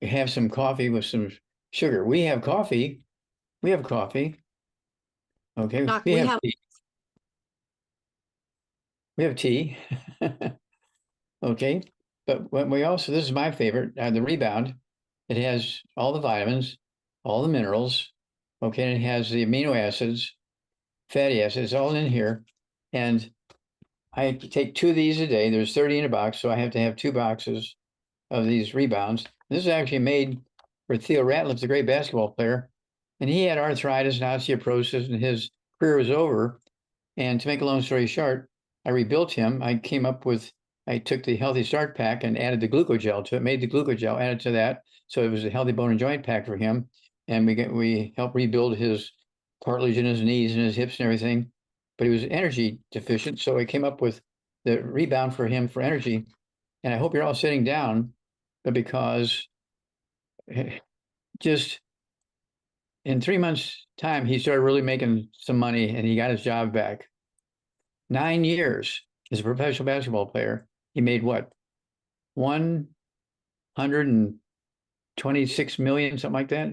have some coffee with some sugar. We have coffee. We have coffee. Okay.
Doc,
We
we
have
have
tea. We have tea. Okay. But what we also, this is my favorite, the rebound. It has all the vitamins, all the minerals. Okay. And it has the amino acids, fatty acids, all in here. And I take 2 of these a day. There's 30 in a box, so I have to have 2 boxes of these rebounds. This is actually made for Theo Ratliff, the great basketball player. And he had arthritis and osteoporosis, and his career was over. And to make a long story short, I rebuilt him. I took the Healthy Start pack and added the glucogel to it, made the glucogel, added to that. So it was a healthy bone and joint pack for him. And we helped rebuild his cartilage in his knees and his hips and everything. But he was energy deficient. So I came up with the rebound for him for energy. And I hope you're all sitting down, but because just in 3 months' time, he started really making some money and he got his job back. 9 years as a professional basketball player, he made what? 126 million, something like that.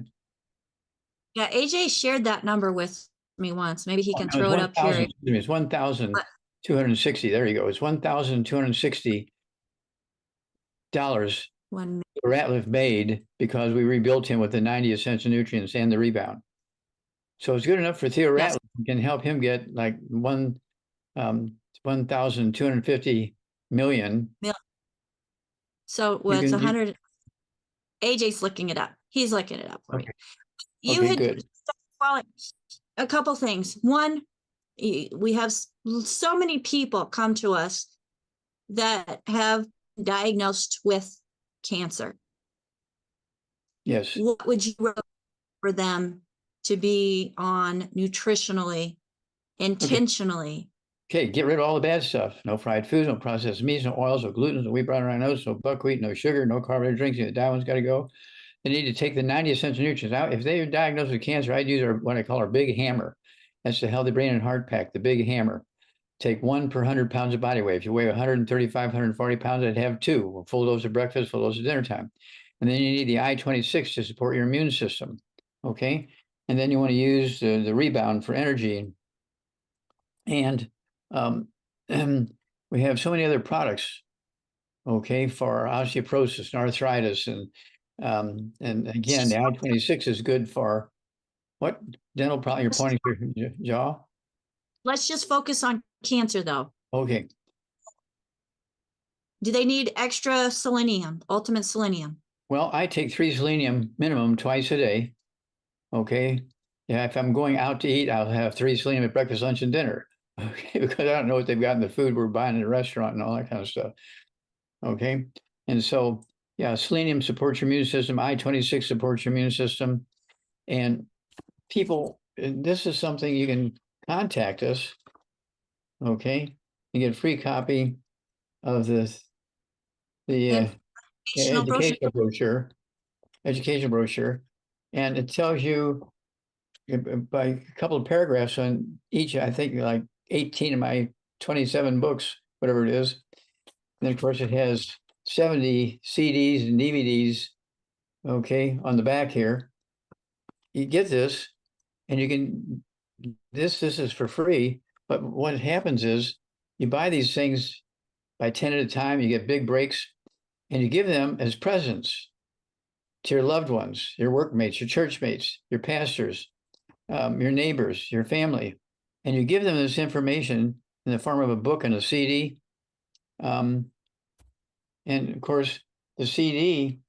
Yeah, AJ shared that number with me once. Maybe he can
No,
throw it up here.
It's 1,260. There you go. It's $1,260
One,
Ratliff made because we rebuilt him with the 90 essential nutrients and the rebound. So it's good enough for Theo
yes.
Ratliff. We can help him get like 1,250 million.
So what's 100? AJ's looking it up. He's looking it up for
Okay.
you. You
Okay,
had
good.
well, a couple things. One, we have so many people come to us that have been diagnosed with cancer.
Yes.
What would you recommend for them to be on nutritionally, intentionally?
Okay, get rid of all the bad stuff. No fried foods, no processed meats, no oils, no gluten, no wheat, brown rice, oats, no buckwheat, no sugar, no carbonated drinks. That one's got to go. They need to take the 90 essential nutrients out. If they are diagnosed with cancer, I'd use what I call our big hammer. That's the Healthy Brain and Heart Pack, the big hammer. Take 1 per 100 pounds of body weight. If you weigh 135, 140 pounds, I'd have 2. Full dose of breakfast, full dose of dinner time. And then you need the I-26 to support your immune system. Okay. And then you want to use the rebound for energy. And we have so many other products, okay, for osteoporosis and arthritis. And again, the I-26 is good for what dental problem you're pointing to your jaw?
Let's just focus on cancer though.
Okay.
Do they need extra selenium, ultimate selenium?
Well, I take 3 selenium minimum twice a day. Okay. Yeah, if I'm going out to eat, I'll have 3 selenium at breakfast, lunch, and dinner. Okay, because I don't know what they've got in the food we're buying in the restaurant and all that kind of stuff. Okay. And so, yeah, selenium supports your immune system. I-26 supports your immune system. And people, this is something you can contact us. Okay. You get a free copy of the educational brochure. And it tells you by a couple of paragraphs on each, I think like 18 of my 27 books, whatever it is. And then, of course, it has 70 CDs and DVDs, okay, on the back here. You get this, and you can, this is for free. But what happens is you buy these things by 10 at a time, you get big breaks, and you give them as presents to your loved ones, your workmates, your church mates, your pastors, your neighbors, your family, and you give them this information in the form of a book and a CD. And of course, the CD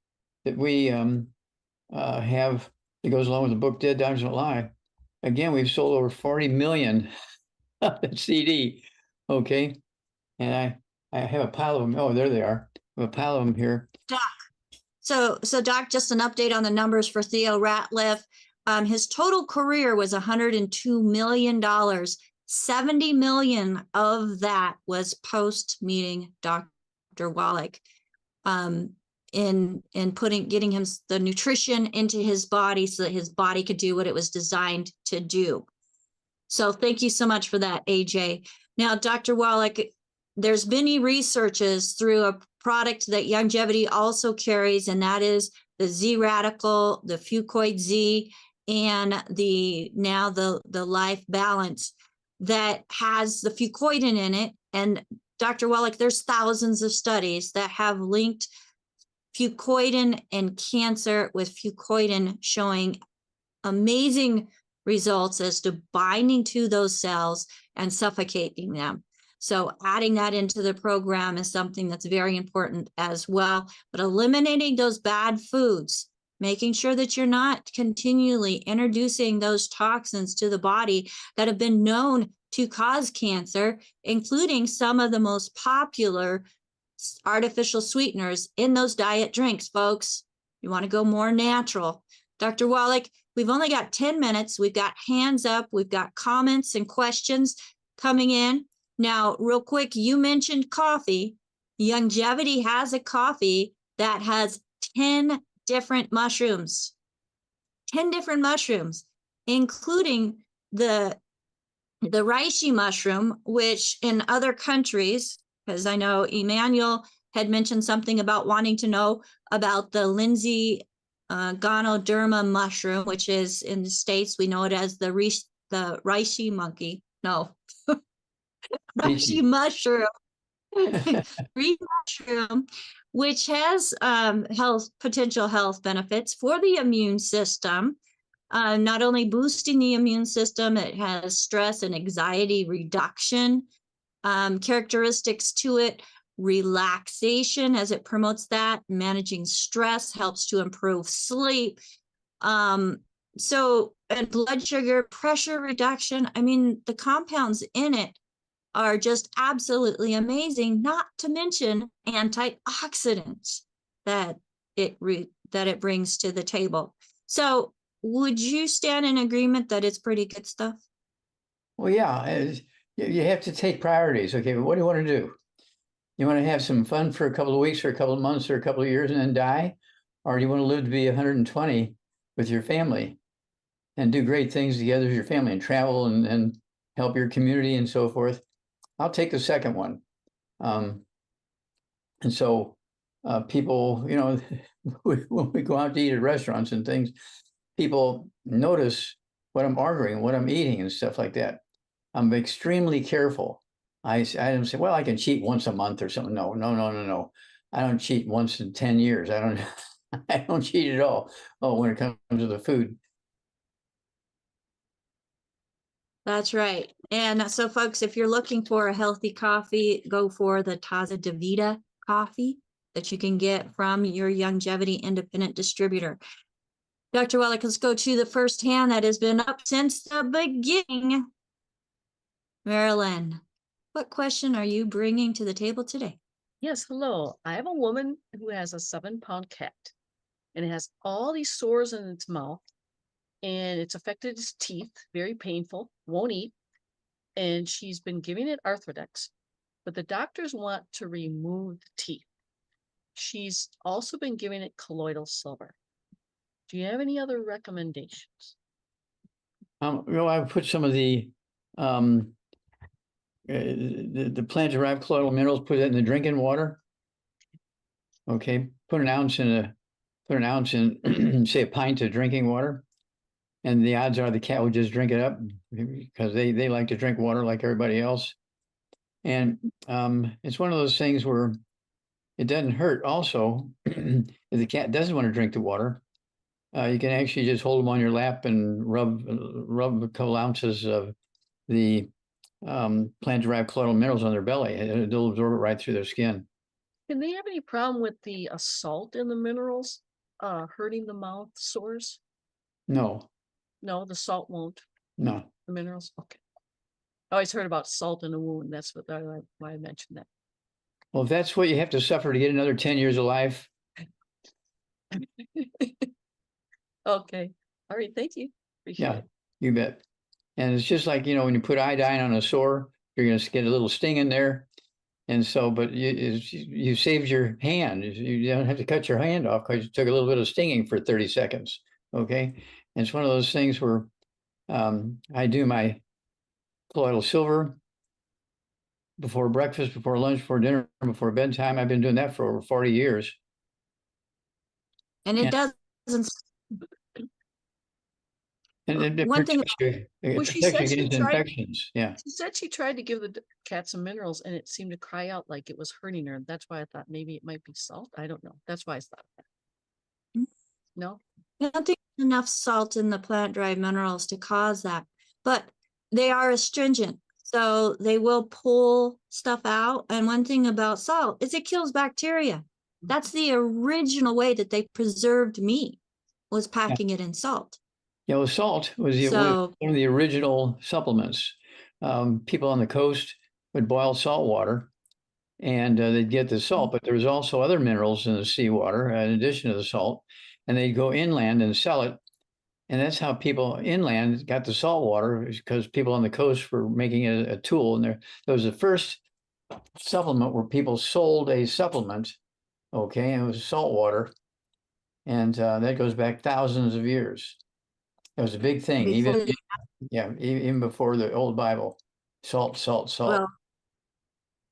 that we have that goes along with the book Dead Doctors Don't Lie. Again, we've sold over 40 million of that CD. Okay. And I have a pile of them. Oh, there they are. I have a pile of them here.
Doc. So Doc, just an update on the numbers for Theo Ratliff. His total career was $102 million. 70 million of that was post-meeting Dr. Wallach, in getting him the nutrition into his body so that his body could do what it was designed to do. So thank you so much for that, AJ. Now, Dr. Wallach, there's many researches through a product that Longevity also carries, and that is the Z radical, the Fucoid Z, and the Life Balance that has the fucoidin in it. And Dr. Wallach, there's thousands of studies that have linked fucoidin and cancer, with fucoidin showing amazing results as to binding to those cells and suffocating them. So adding that into the program is something that's very important as well. But eliminating those bad foods, making sure that you're not continually introducing those toxins to the body that have been known to cause cancer, including some of the most popular artificial sweeteners in those diet drinks, folks. You want to go more natural. Dr. Wallach, we've only got 10 minutes. We've got hands up. We've got comments and questions coming in. Now, real quick, you mentioned coffee. Longevity has a coffee that has 10 different mushrooms, 10 different mushrooms, including the reishi mushroom, which in other countries, because I know Emmanuel had mentioned something about wanting to know about the Lindsay Ganoderma mushroom, which is in the States, we know it as the reishi monkey. No, reishi mushroom. Reishi mushroom, which has potential health benefits for the immune system. Not only boosting the immune system, it has stress and anxiety reduction characteristics to it, relaxation as it promotes that, managing stress, helps to improve sleep. And blood sugar, pressure reduction. I mean, the compounds in it are just absolutely amazing, not to mention antioxidants that it brings to the table. So would you stand in agreement that it's pretty good stuff?
Well, yeah, you have to take priorities. Okay, but what do you want to do? You want to have some fun for a couple of weeks or a couple of months or a couple of years and then die? Or do you want to live to be 120 with your family and do great things together with your family and travel and help your community and so forth? I'll take the second one. And so people, you know, when we go out to eat at restaurants and things, people notice what I'm ordering, what I'm eating and stuff like that. I'm extremely careful. I don't say, well, I can cheat once a month or something. No. I don't cheat once in 10 years. I don't cheat at all. Oh, when it comes to the food.
That's right. And so, folks, if you're looking for a healthy coffee, go for the Taza DeVita coffee that you can get from your Longevity independent distributor. Dr. Wallach, let's go to the first hand that has been up since the beginning. Marilyn, what question are you bringing to the table today?
Yes, hello. I have a woman who has a 7-pound cat, and it has all these sores in its mouth, and it's affected its teeth, very painful, won't eat, and she's been giving it Arthrodex, but the doctors want to remove the teeth. She's also been giving it colloidal silver. Do you have any other recommendations?
Well, I would put some of the plant-derived colloidal minerals, put that in the drinking water. Okay, put an ounce in, say, a pint of drinking water, and the odds are the cat would just drink it up because they like to drink water like everybody else. And it's one of those things where it doesn't hurt. Also, if the cat doesn't want to drink the water, you can actually just hold them on your lap and rub a couple ounces of the plant-derived colloidal minerals on their belly. They'll absorb it right through their skin.
Can they have any problem with the salt in the minerals hurting the mouth sores?
No.
No, the salt won't.
No.
The minerals? Okay. I always heard about salt in a wound. That's why I mentioned that.
Well, if that's what you have to suffer to get another 10 years of life.
Okay. All right. Thank you. Appreciate it.
You bet. And it's just like, when you put iodine on a sore, you're going to get a little sting in there. And so, but you saved your hand. You don't have to cut your hand off because you took a little bit of stinging for 30 seconds. Okay. And it's one of those things where I do my colloidal silver before breakfast, before lunch, before dinner, before bedtime. I've been doing that for over 40 years.
And it
Yeah.
doesn't.
And it
One thing,
protects you, it
Well, she
protects you
said she
against
tried-
infections. Yeah.
She said she tried to give the cat some minerals and it seemed to cry out like it was hurting her. That's why I thought maybe it might be salt. I don't know. That's why I thought that. No?
I don't think there's enough salt in the plant-derived minerals to cause that, but they are astringent. So they will pull stuff out. And one thing about salt is it kills bacteria. That's the original way that they preserved meat, was packing it in salt.
Yeah, well, salt was
So
one of the original supplements. People on the coast would boil salt water and they'd get the salt, but there was also other minerals in the seawater in addition to the salt, and they'd go inland and sell it. And that's how people inland got the salt water, because people on the coast were making it a tool. And there was the first supplement where people sold a supplement, okay, and it was salt water. And that goes back thousands of years. It was a big thing,
before
even
the,
even before the old Bible. Salt, salt, salt.
well,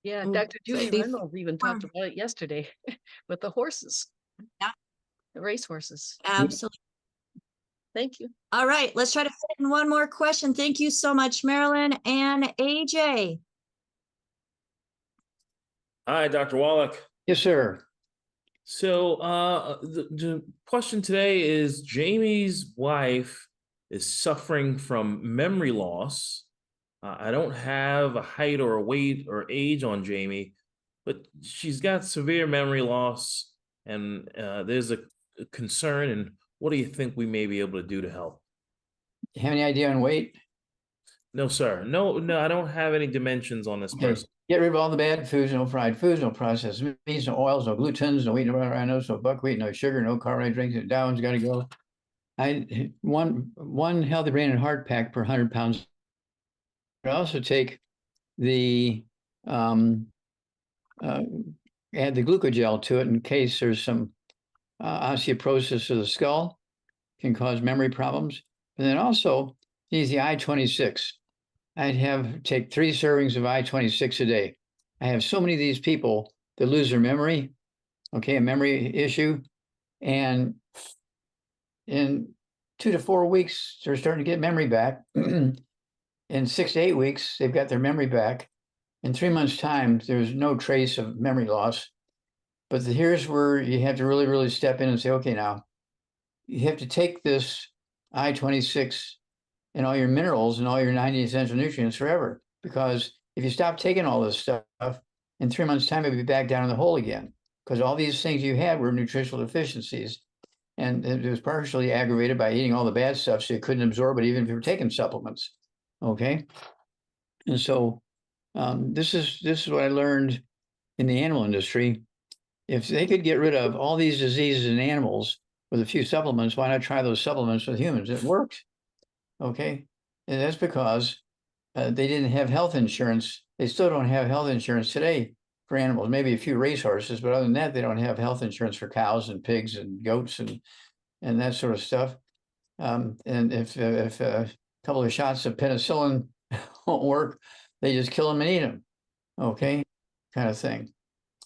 Yeah,
Mm,
Dr.
so
Judy
before-
Reynolds even talked about it yesterday with the horses.
Yeah.
The race horses.
absolutely.
Thank you.
All right, let's try to fit in one more question. Thank you so much, Marilyn and AJ.
Hi, Dr. Wallach.
Yes, sir.
So the question today is Jamie's wife is suffering from memory loss. I don't have a height or a weight or age on Jamie, but she's got severe memory loss, and there's a concern. And what do you think we may be able to do to help?
You have any idea on weight?
No, sir. No, I don't have any dimensions on this
Okay.
person.
Get rid of all the bad foods, no fried foods, no processed meats, no oils, no glutens, no wheat, no rhinos, no buckwheat, no sugar, no carbonated drinks. The Downs got to go. One healthy brain and heart pack per 100 pounds. I also take the add the glucogel to it in case there's some osteoporosis of the skull, can cause memory problems. And then also use the I-26. I'd take 3 servings of I-26 a day. I have so many of these people that lose their memory, okay, a memory issue, and in 2 to 4 weeks, they're starting to get memory back. In 6 to 8 weeks, they've got their memory back. In 3 months' time, there's no trace of memory loss. But here's where you have to really, really step in and say, okay, now you have to take this I-26 and all your minerals and all your 90 essential nutrients forever. Because if you stop taking all this stuff, in 3 months' time, it'll be back down in the hole again. Because all these things you had were nutritional deficiencies. And it was partially aggravated by eating all the bad stuff, so you couldn't absorb it even if you were taking supplements. Okay. And so this is what I learned in the animal industry. If they could get rid of all these diseases in animals with a few supplements, why not try those supplements with humans? It worked. Okay. And that's because they didn't have health insurance. They still don't have health insurance today for animals, maybe a few racehorses, but other than that, they don't have health insurance for cows and pigs and goats and that sort of stuff. And if a couple of shots of penicillin won't work, they just kill them and eat them. Okay, kind of thing.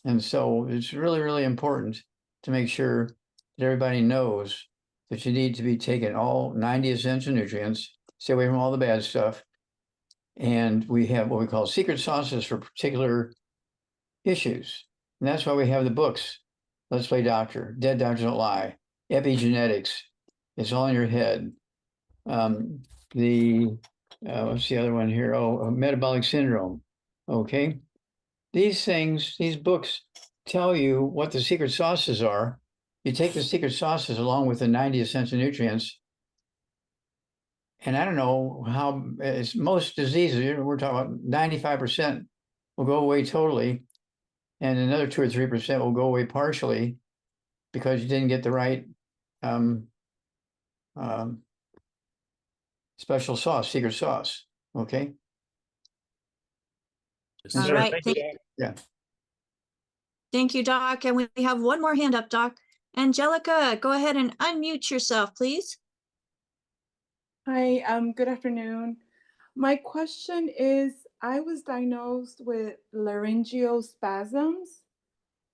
And so it's really, really important to make sure that everybody knows that you need to be taking all 90 essential nutrients, stay away from all the bad stuff. And we have what we call secret sauces for particular issues. And that's why we have the books. Let's Play Doctor, Dead Doctors Don't Lie, Epigenetics. It's all in your head. What's the other one here? Metabolic syndrome. Okay. These things, these books tell you what the secret sauces are. You take the secret sauces along with the 90 essential nutrients. And I don't know how it's most diseases, we're talking about 95% will go away totally. And another 2 or 3% will go away partially because you didn't get the right special sauce, secret sauce. Okay.
Yes,
All
sir.
right,
Thank you.
Yeah.
Thank you, Doc. And we have one more hand up, Doc. Angelica, go ahead and unmute yourself, please.
Hi, good afternoon. My question is, I was diagnosed with laryngeal spasms.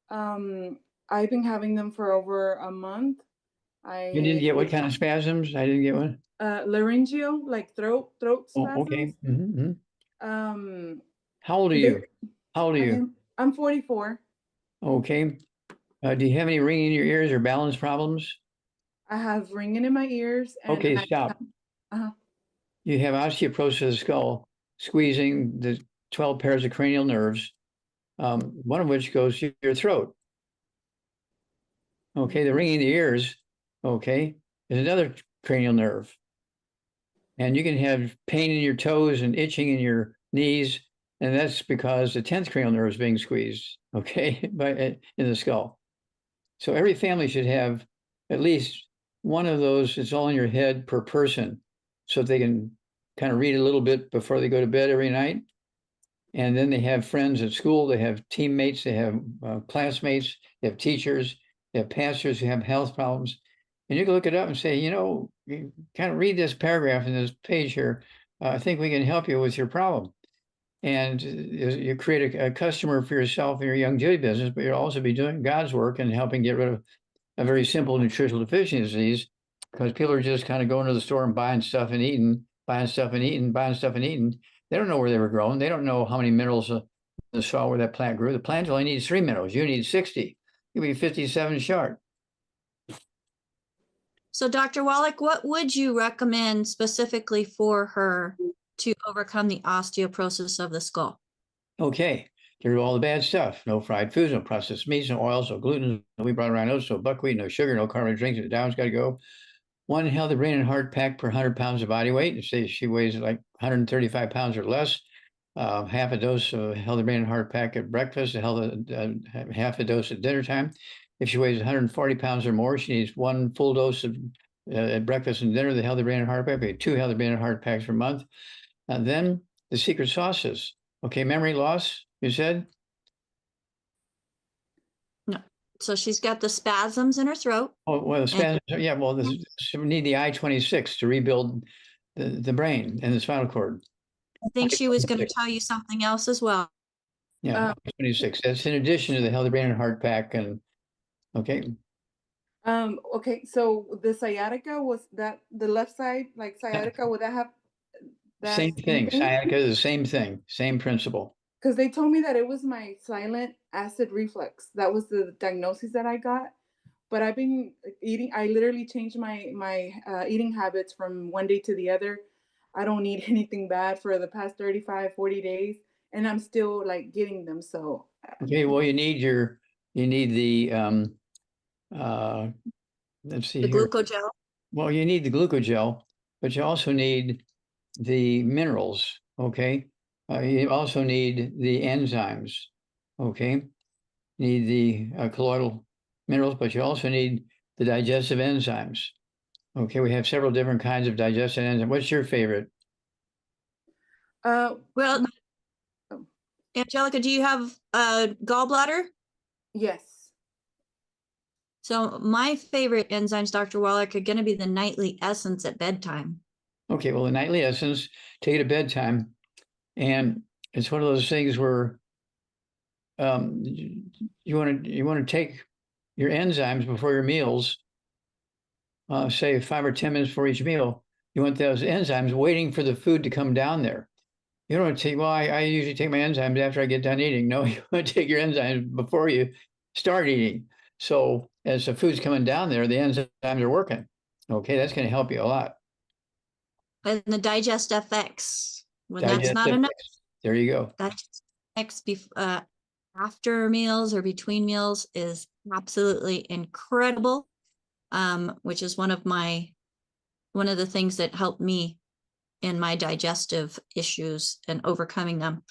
I've been having them for over a month.
You didn't get what
I
kind of spasms? I didn't get one.
laryngeal, like throat
Oh, okay.
spasms.
Mhm. How old are
They,
you? How old are you?
I'm 44.
Okay. Do you have any ringing in your ears or balance problems?
I have ringing in my ears, and
Okay, stop.
uh-huh.
You have osteoporosis of the skull, squeezing the 12 pairs of cranial nerves, one of which goes to your throat. Okay, the ringing in the ears, okay, is another cranial nerve. And you can have pain in your toes and itching in your knees, and that's because the 10th cranial nerve is being squeezed, okay, in the skull. So every family should have at least one of those. It's all in your head per person, so they can kind of read a little bit before they go to bed every night. And then they have friends at school, they have teammates, they have classmates, they have teachers, they have pastors who have health problems. And you can look it up and say, you know, you kind of read this paragraph in this page here. I think we can help you with your problem. And you create a customer for yourself in your young Judy business, but you'll also be doing God's work and helping get rid of a very simple nutritional deficiencies, because people are just kind of going to the store and buying stuff and eating, buying stuff and eating, buying stuff and eating. They don't know where they were grown. They don't know how many minerals the soil where that plant grew. The plant only needs 3 minerals. You need 60. You'll be 57 short.
So, Dr. Wallach, what would you recommend specifically for her to overcome the osteoporosis of the skull?
Okay. Get rid of all the bad stuff. No fried foods, no processed meats, no oils, no gluten, no wheat, brought around oats, no buckwheat, no sugar, no carbonated drinks. The down's got to go. One healthy brain and heart pack per 100 pounds of body weight. Say she weighs like 135 pounds or less. Half a dose of healthy brain and heart pack at breakfast, half a dose at dinner time. If she weighs 140 pounds or more, she needs one full dose of at breakfast and dinner, the healthy brain and heart pack. We have 2 healthy brain and heart packs per month. And then the secret sauces. Okay, memory loss, you said?
No. So she's got the spasms in her throat.
Oh, well, the spasms, yeah, well, we need the I-26 to rebuild the brain and the spinal cord.
I think she was going to tell you something else as well.
Yeah, 26. That's in addition to the healthy brain and heart pack. And okay.
Okay, so the sciatica, was that the left side, like sciatica, would that have that
Same thing. Sciatica is the same thing, same principle.
Because they told me that it was my silent acid reflux. That was the diagnosis that I got. But I've been eating. I literally changed my eating habits from one day to the other. I don't need anything bad for the past 35, 40 days, and I'm still like getting them. So
Okay, well, you need the let's see
The
here.
glucogel.
Well, you need the glucogel, but you also need the minerals. Okay, you also need the enzymes. Okay, you need the colloidal minerals, but you also need the digestive enzymes. Okay, we have several different kinds of digestive enzymes. What's your favorite?
Well,
Oh.
Angelica, do you have a gallbladder?
Yes.
So my favorite enzymes, Dr. Wallach, are going to be the nightly essence at bedtime.
Okay, well, the nightly essence, take it at bedtime. And it's one of those things where you want to take your enzymes before your meals, say 5 or 10 minutes before each meal. You want those enzymes waiting for the food to come down there. You don't want to take, well, I usually take my enzymes after I get done eating. No, you want to take your enzymes before you start eating. So as the food's coming down there, the enzymes are working. Okay, that's going to help you a lot.
And the digest FX. When that's not enough,
There you go.
digest FX after meals or between meals is absolutely incredible. Which is one of the things that helped me in my digestive issues and overcoming them.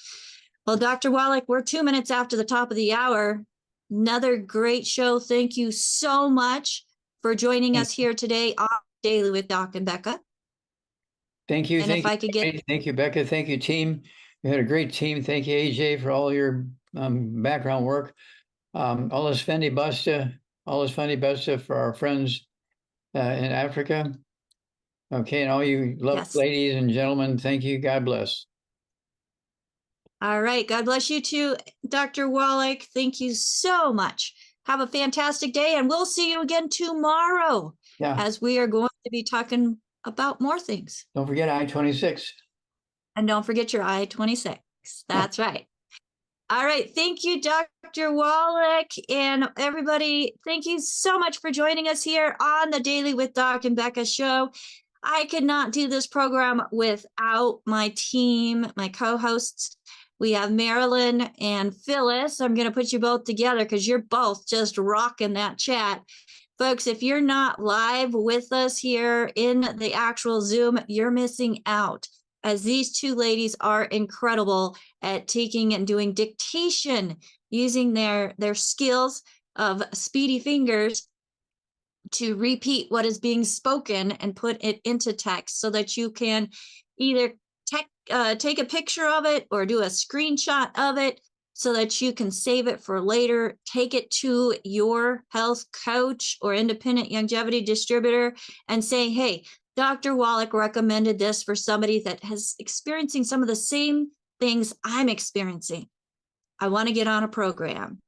Well, Dr. Wallach, we're 2 minutes after the top of the hour. Another great show. Thank you so much for joining us here today on Daily with Doc and Becca.
Thank you.
And if I could get,
Thank you, Becca. Thank you, team. You had a great team. Thank you, AJ, for all your background work. All this Fendi Busta for our friends in Africa. Okay, and all you lovely
yes.
ladies and gentlemen, thank you. God bless.
All right. God bless you too, Dr. Wallach. Thank you so much. Have a fantastic day, and we'll see you again tomorrow
Yeah,
as we are going to be talking about more things.
don't forget I-26.
And don't forget your I-26. That's right. All right. Thank you, Dr. Wallach. And everybody, thank you so much for joining us here on the Daily with Doc and Becca show. I could not do this program without my team, my co-hosts. We have Marilyn and Phyllis. I'm going to put you both together because you're both just rocking that chat. Folks, if you're not live with us here in the actual Zoom, you're missing out, as these two ladies are incredible at taking and doing dictation using their skills of speedy fingers to repeat what is being spoken and put it into text so that you can either take a picture of it or do a screenshot of it so that you can save it for later, take it to your health coach or independent longevity distributor and say, hey, Dr. Wallach recommended this for somebody that has experiencing some of the same things I'm experiencing. I want to get on a program.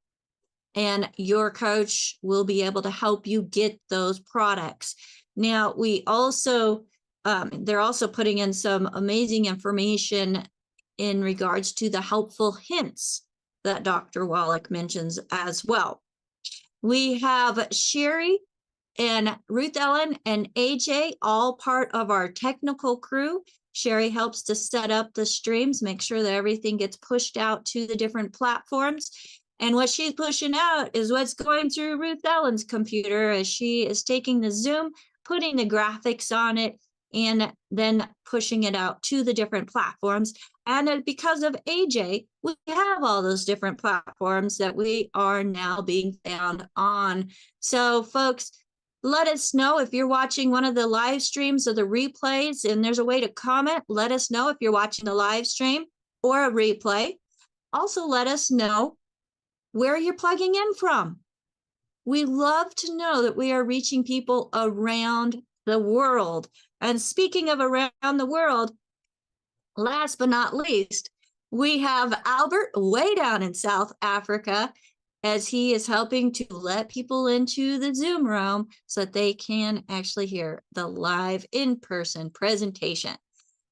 And your coach will be able to help you get those products. Now, we also, they're also putting in some amazing information in regards to the helpful hints that Dr. Wallach mentions as well. We have Sherry and Ruth Ellen and AJ, all part of our technical crew. Sherry helps to set up the streams, make sure that everything gets pushed out to the different platforms. And what she's pushing out is what's going through Ruth Ellen's computer as she is taking the Zoom, putting the graphics on it, and then pushing it out to the different platforms. And because of AJ, we have all those different platforms that we are now being found on. So folks, let us know if you're watching one of the live streams or the replays, and there's a way to comment. Let us know if you're watching the live stream or a replay. Also, let us know where you're plugging in from. We love to know that we are reaching people around the world. And speaking of around the world, last but not least, we have Albert way down in South Africa, as he is helping to let people into the Zoom room so that they can actually hear the live in-person presentation.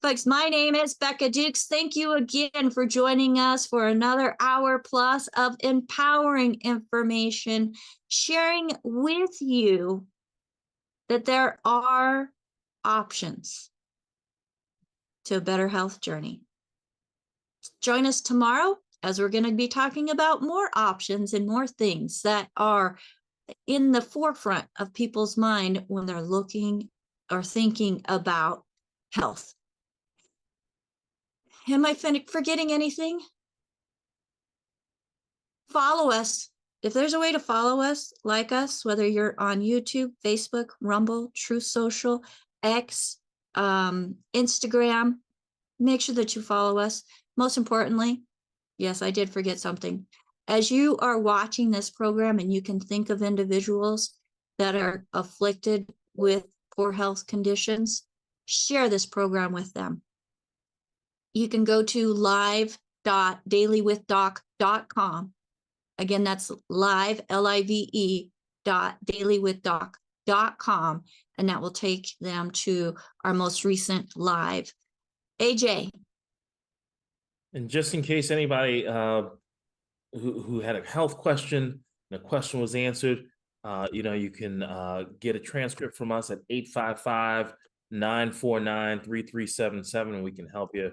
Folks, my name is Becca Dukes. Thank you again for joining us for another hour plus of empowering information, sharing with you that there are options to a better health journey. Join us tomorrow as we're going to be talking about more options and more things that are in the forefront of people's mind when they're looking or thinking about health. Am I forgetting anything? Follow us. If there's a way to follow us, like us, whether you're on YouTube, Facebook, Rumble, Truth Social, X, Instagram, make sure that you follow us. Most importantly, yes, I did forget something. As you are watching this program and you can think of individuals that are afflicted with poor health conditions, share this program with them. You can go to live.dailywithdoc.com. Again, that's live, L-I-V-E, dailywithdoc.com, and that will take them to our most recent live. AJ.
And just in case anybody who had a health question, and the question was answered, you can get a transcript from us at 855-949-3377, and we can help you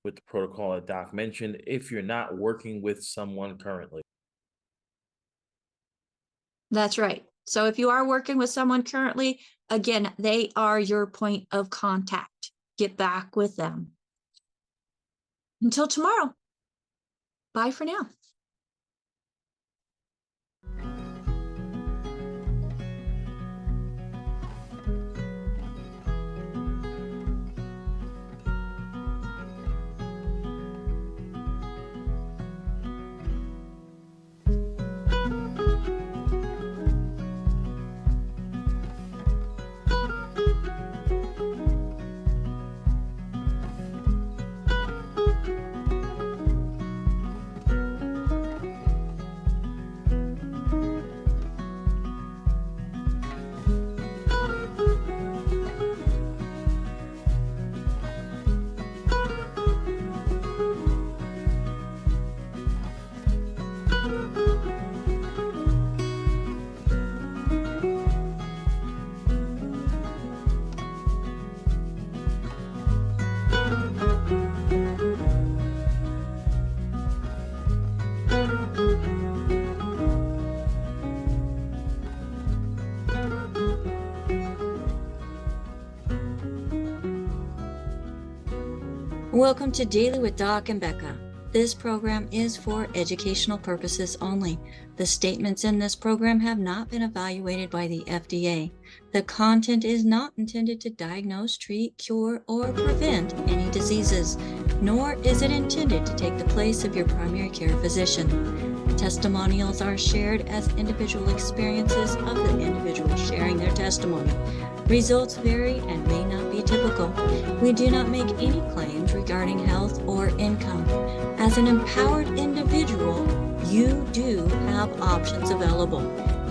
with the protocol that Doc mentioned if you're not working with someone currently.
That's right. So if you are working with someone currently, again, they are your point of contact. Get back with them. Until tomorrow. Bye for now. Welcome to Daily with Doc and Becca. This program is for educational purposes only. The statements in this program have not been evaluated by the FDA. The content is not intended to diagnose, treat, cure, or prevent any diseases, nor is it intended to take the place of your primary care physician. Testimonials are shared as individual experiences of the individual sharing their testimony. Results vary and may not be typical. We do not make any claims regarding health or income. As an empowered individual, you do have options available.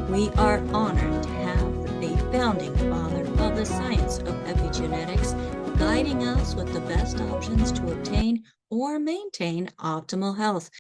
We are honored to have the founding father of the science of epigenetics guiding us with the best options to obtain or maintain optimal health.